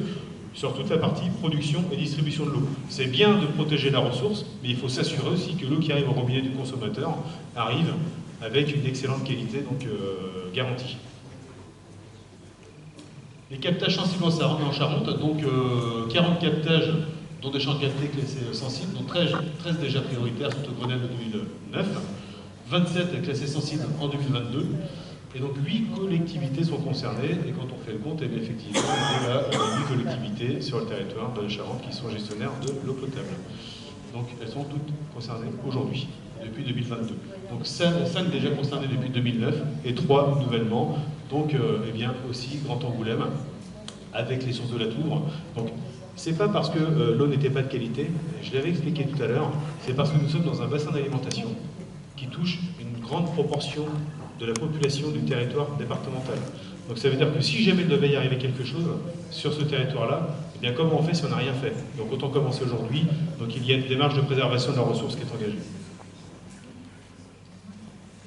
sur toute la partie production et distribution de l'eau. C'est bien de protéger la ressource, mais il faut s'assurer aussi que l'eau qui arrive au robinet du consommateur arrive avec une excellente qualité, donc garantie. Les captages sensibles en Charente, donc 40 captages dont des champs captés classés sensibles, dont 13 déjà prioritaires sont au Grenelle de 2009, 27 classés sensibles en 2022, et donc 8 collectivités sont concernées, et quand on fait le compte, effectivement, il y a 8 collectivités sur le territoire de la Charente qui sont gestionnaires de l'eau potable. Donc elles sont toutes concernées aujourd'hui, depuis 2022. Donc 5 déjà concernés depuis 2009, et 3 nouvellement, donc aussi Grand Angoulême, avec les sources de la Touvre. Donc, c'est pas parce que l'eau n'était pas de qualité, je l'avais expliqué tout à l'heure, c'est parce que nous sommes dans un bassin d'alimentation qui touche une grande proportion de la population du territoire départemental. Donc ça veut dire que si jamais il devait y arriver quelque chose sur ce territoire-là, eh bien comment on fait si on n'a rien fait? Donc autant commencer aujourd'hui, donc il y a une démarche de préservation de la ressource qui est engagée.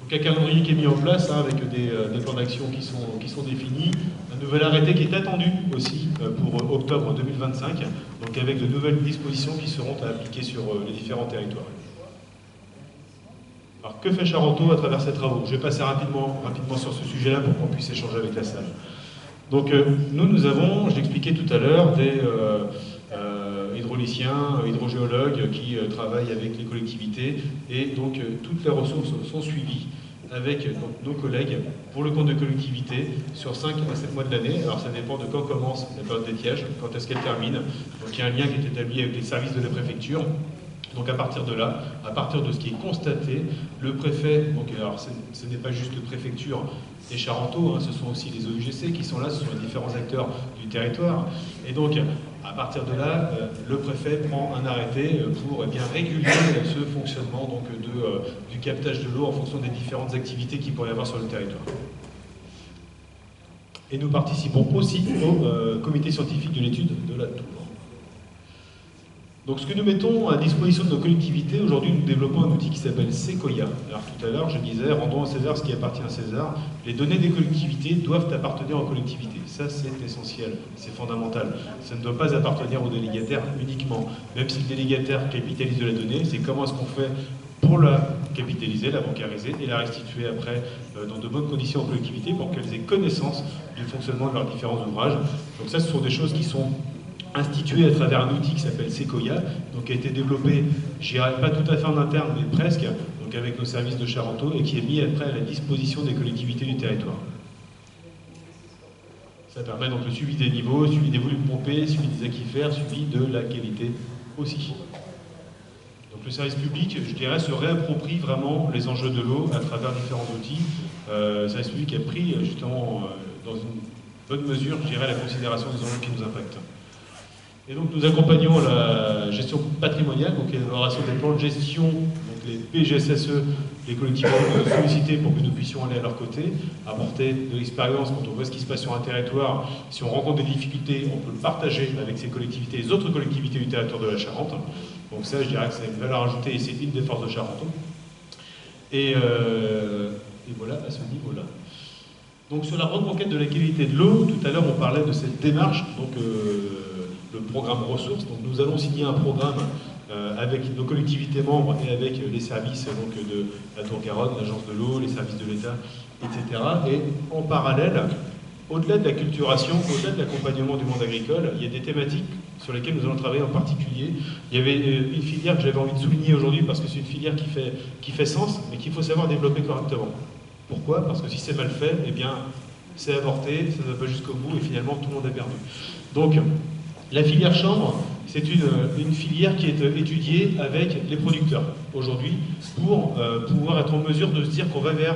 Donc un calendrier qui est mis en place avec des plans d'action qui sont définis, un nouvel arrêté qui est attendu aussi pour octobre 2025, donc avec de nouvelles dispositions qui seront à appliquer sur les différents territoires. Alors que fait Charenteau à travers ces travaux? Je vais passer rapidement sur ce sujet-là pour qu'on puisse échanger avec la salle. Donc nous avons, je l'expliquais tout à l'heure, des hydrauliciens, hydrogéologues qui travaillent avec les collectivités, et donc toutes les ressources sont suivies avec nos collègues pour le compte de collectivité sur 5 à 7 mois de l'année. Alors ça dépend de quand commence la période d'étiage, quand est-ce qu'elle termine. Donc il y a un lien qui est établi avec les services de la préfecture. Donc à partir de là, à partir de ce qui est constaté, le préfet, donc alors ce n'est pas juste la préfecture et Charenteau, ce sont aussi les OUGC qui sont là, ce sont les différents acteurs du territoire. Et donc à partir de là, le préfet prend un arrêté pour réguler ce fonctionnement donc, du captage de l'eau en fonction des différentes activités qu'il pourrait y avoir sur le territoire. Et nous participons aussi au comité scientifique de l'étude de la Tour. Donc ce que nous mettons à disposition de nos collectivités, aujourd'hui nous développons un outil qui s'appelle Sequoia. Alors tout à l'heure je disais, rendons à César ce qui appartient à César, les données des collectivités doivent appartenir aux collectivités. Ça c'est essentiel, c'est fondamental. Ça ne doit pas appartenir aux délégataires uniquement. Même si le délégataire capitalise de la donnée, c'est comment est-ce qu'on fait pour la capitaliser, la bancariser et la restituer après dans de bonnes conditions aux collectivités pour qu'elles aient connaissance du fonctionnement de leurs différents ouvrages. Donc ça ce sont des choses qui sont institué à travers un outil qui s'appelle Sequoia, donc qui a été développé, je dirais pas tout à fait en interne, mais presque, donc avec nos services de Charenteau, et qui est mis après à la disposition des collectivités du territoire. Ça permet donc le suivi des niveaux, suivi des volumes pompés, suivi des aquifères, suivi de la qualité aussi. Donc le service public, je dirais, se réapproprie vraiment les enjeux de l'eau à travers différents outils. Le service public a pris justement dans une bonne mesure, je dirais, la considération des enjeux qui nous impactent. Et donc nous accompagnons la gestion patrimoniale, donc l'élaboration des plans de gestion, donc les PGSSE, les collectivités nous ont sollicité pour que nous puissions aller à leur côté, apporter de l'expérience quand on voit ce qui se passe sur un territoire. Si on rencontre des difficultés, on peut le partager avec ces collectivités, les autres collectivités du territoire de la Charente. Donc ça, je dirais que c'est une valeur ajoutée et c'est une des forces de Charenteau. Et voilà, à ce niveau-là. Donc sur la reconquête de la qualité de l'eau, tout à l'heure on parlait de cette démarche, donc le programme ressources. Donc nous allons signer un programme avec nos collectivités membres et avec les services donc, de la Tour-Garonne, l'Agence de l'eau, les services de l'État, etc. Et en parallèle, au-delà de la culturation, au-delà de l'accompagnement du monde agricole, il y a des thématiques sur lesquelles nous allons travailler en particulier. Il y avait une filière que j'avais envie de souligner aujourd'hui parce que c'est une filière qui fait sens, mais qu'il faut savoir développer correctement. Pourquoi? Parce que si c'est mal fait, eh bien, c'est avorté, ça ne va pas jusqu'au bout et finalement tout le monde a perdu. Donc, la filière chambre, c'est une filière qui est étudiée avec les producteurs aujourd'hui pour pouvoir être en mesure de se dire qu'on va vers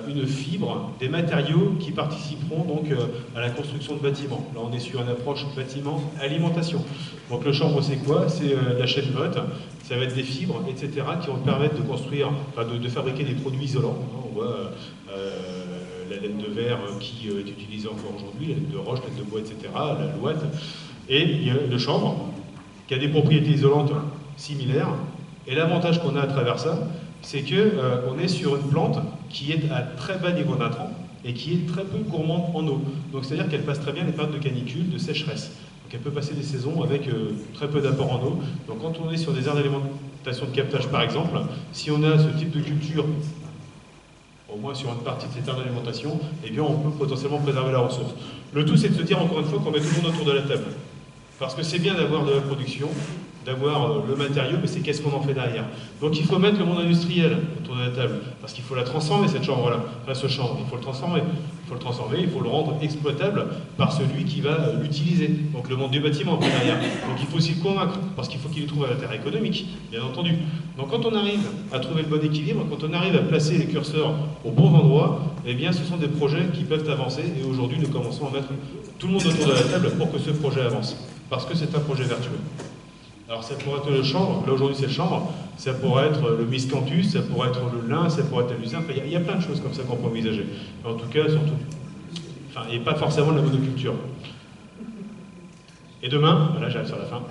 une fibre, des matériaux qui participeront donc à la construction de bâtiments. Là, on est sur une approche bâtiment, alimentation. Donc le chanvre, c'est quoi? C'est la chaîne motte, ça va être des fibres, etc., qui vont permettre de construire, enfin de fabriquer des produits isolants. On voit la laine de verre qui est utilisée encore aujourd'hui, la laine de roche, la laine de bois, etc., la louette. Et il y a le chanvre, qui a des propriétés isolantes similaires. Et l'avantage qu'on a à travers ça, c'est qu'on est sur une plante qui est à très bas niveau d'intrants et qui est très peu gourmande en eau. Donc c'est-à-dire qu'elle passe très bien les périodes de canicule, de sécheresse. Donc elle peut passer des saisons avec très peu d'apport en eau. Donc quand on est sur des aires d'alimentation de captage par exemple, si on a ce type de culture, au moins sur une partie de cette aire d'alimentation, eh bien on peut potentiellement préserver la ressource. Le tout c'est de se dire encore une fois qu'on met tout le monde autour de la table. Parce que c'est bien d'avoir de la production, d'avoir le matériau, mais c'est qu'est-ce qu'on en fait derrière. Donc il faut mettre le monde industriel autour de la table, parce qu'il faut la transformer cette chambre-là, enfin ce chanvre, il faut le transformer, il faut le rendre exploitable par celui qui va l'utiliser. Donc le monde du bâtiment après derrière. Donc il faut aussi le convaincre, parce qu'il faut qu'il y trouve un intérêt économique, bien entendu. Donc quand on arrive à trouver le bon équilibre, quand on arrive à placer les curseurs au bon endroit, eh bien ce sont des projets qui peuvent avancer, et aujourd'hui nous commençons à mettre tout le monde autour de la table pour que ce projet avance, parce que c'est un projet vertueux. Alors ça pourrait être le chanvre, là aujourd'hui c'est le chanvre, ça pourrait être le miscanthus, ça pourrait être le lin, ça pourrait être la lucerne, il y a plein de choses comme ça qu'on peut envisager. En tout cas, surtout, et pas forcément de la monoculture. Et demain, là j'arrive sur la fin.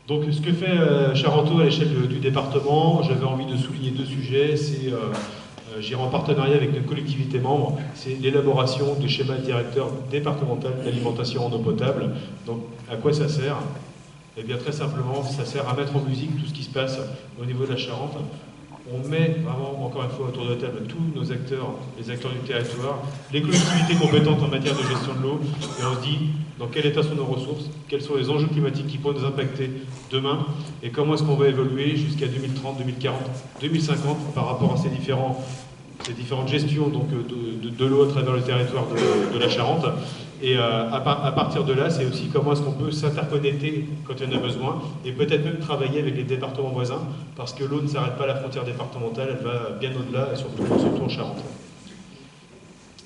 Donc ce que fait Charenteau à l'échelle du département, j'avais envie de souligner deux sujets, c'est j'irai en partenariat avec nos collectivités membres, c'est l'élaboration du schéma directeur départemental d'alimentation en eau potable. Donc, à quoi ça sert? Eh bien, très simplement, ça sert à mettre en musique tout ce qui se passe au niveau de la Charente. On met vraiment, encore une fois, autour de la table tous nos acteurs, les acteurs du territoire, les collectivités compétentes en matière de gestion de l'eau, et on se dit dans quel état sont nos ressources, quels sont les enjeux climatiques qui pourraient nous impacter demain, et comment est-ce qu'on va évoluer jusqu'à 2030, 2040, 2050 par rapport à ces différentes gestions donc, de l'eau à travers le territoire de la Charente. Et à partir de là, c'est aussi comment est-ce qu'on peut s'interconnecter quand il y en a besoin, et peut-être même travailler avec les départements voisins, parce que l'eau ne s'arrête pas à la frontière départementale, elle va bien au-delà, et surtout en Charente.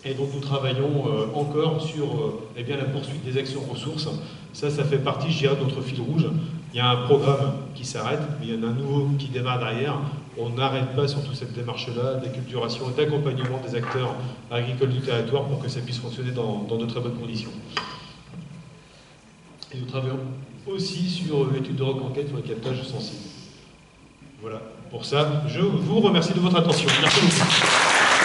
Et donc nous travaillons encore sur eh bien, la poursuite des actions ressources. Ça fait partie, je dirais, de notre fil rouge. Il y a un programme qui s'arrête, mais il y en a un nouveau qui démarre derrière. On n'arrête pas surtout cette démarche-là d'acculturation et d'accompagnement des acteurs agricoles du territoire pour que ça puisse fonctionner dans de très bonnes conditions. Et nous travaillons aussi sur l'étude de reconquête sur le captage sensible. Voilà, pour ça, je vous remercie de votre attention. Merci beaucoup.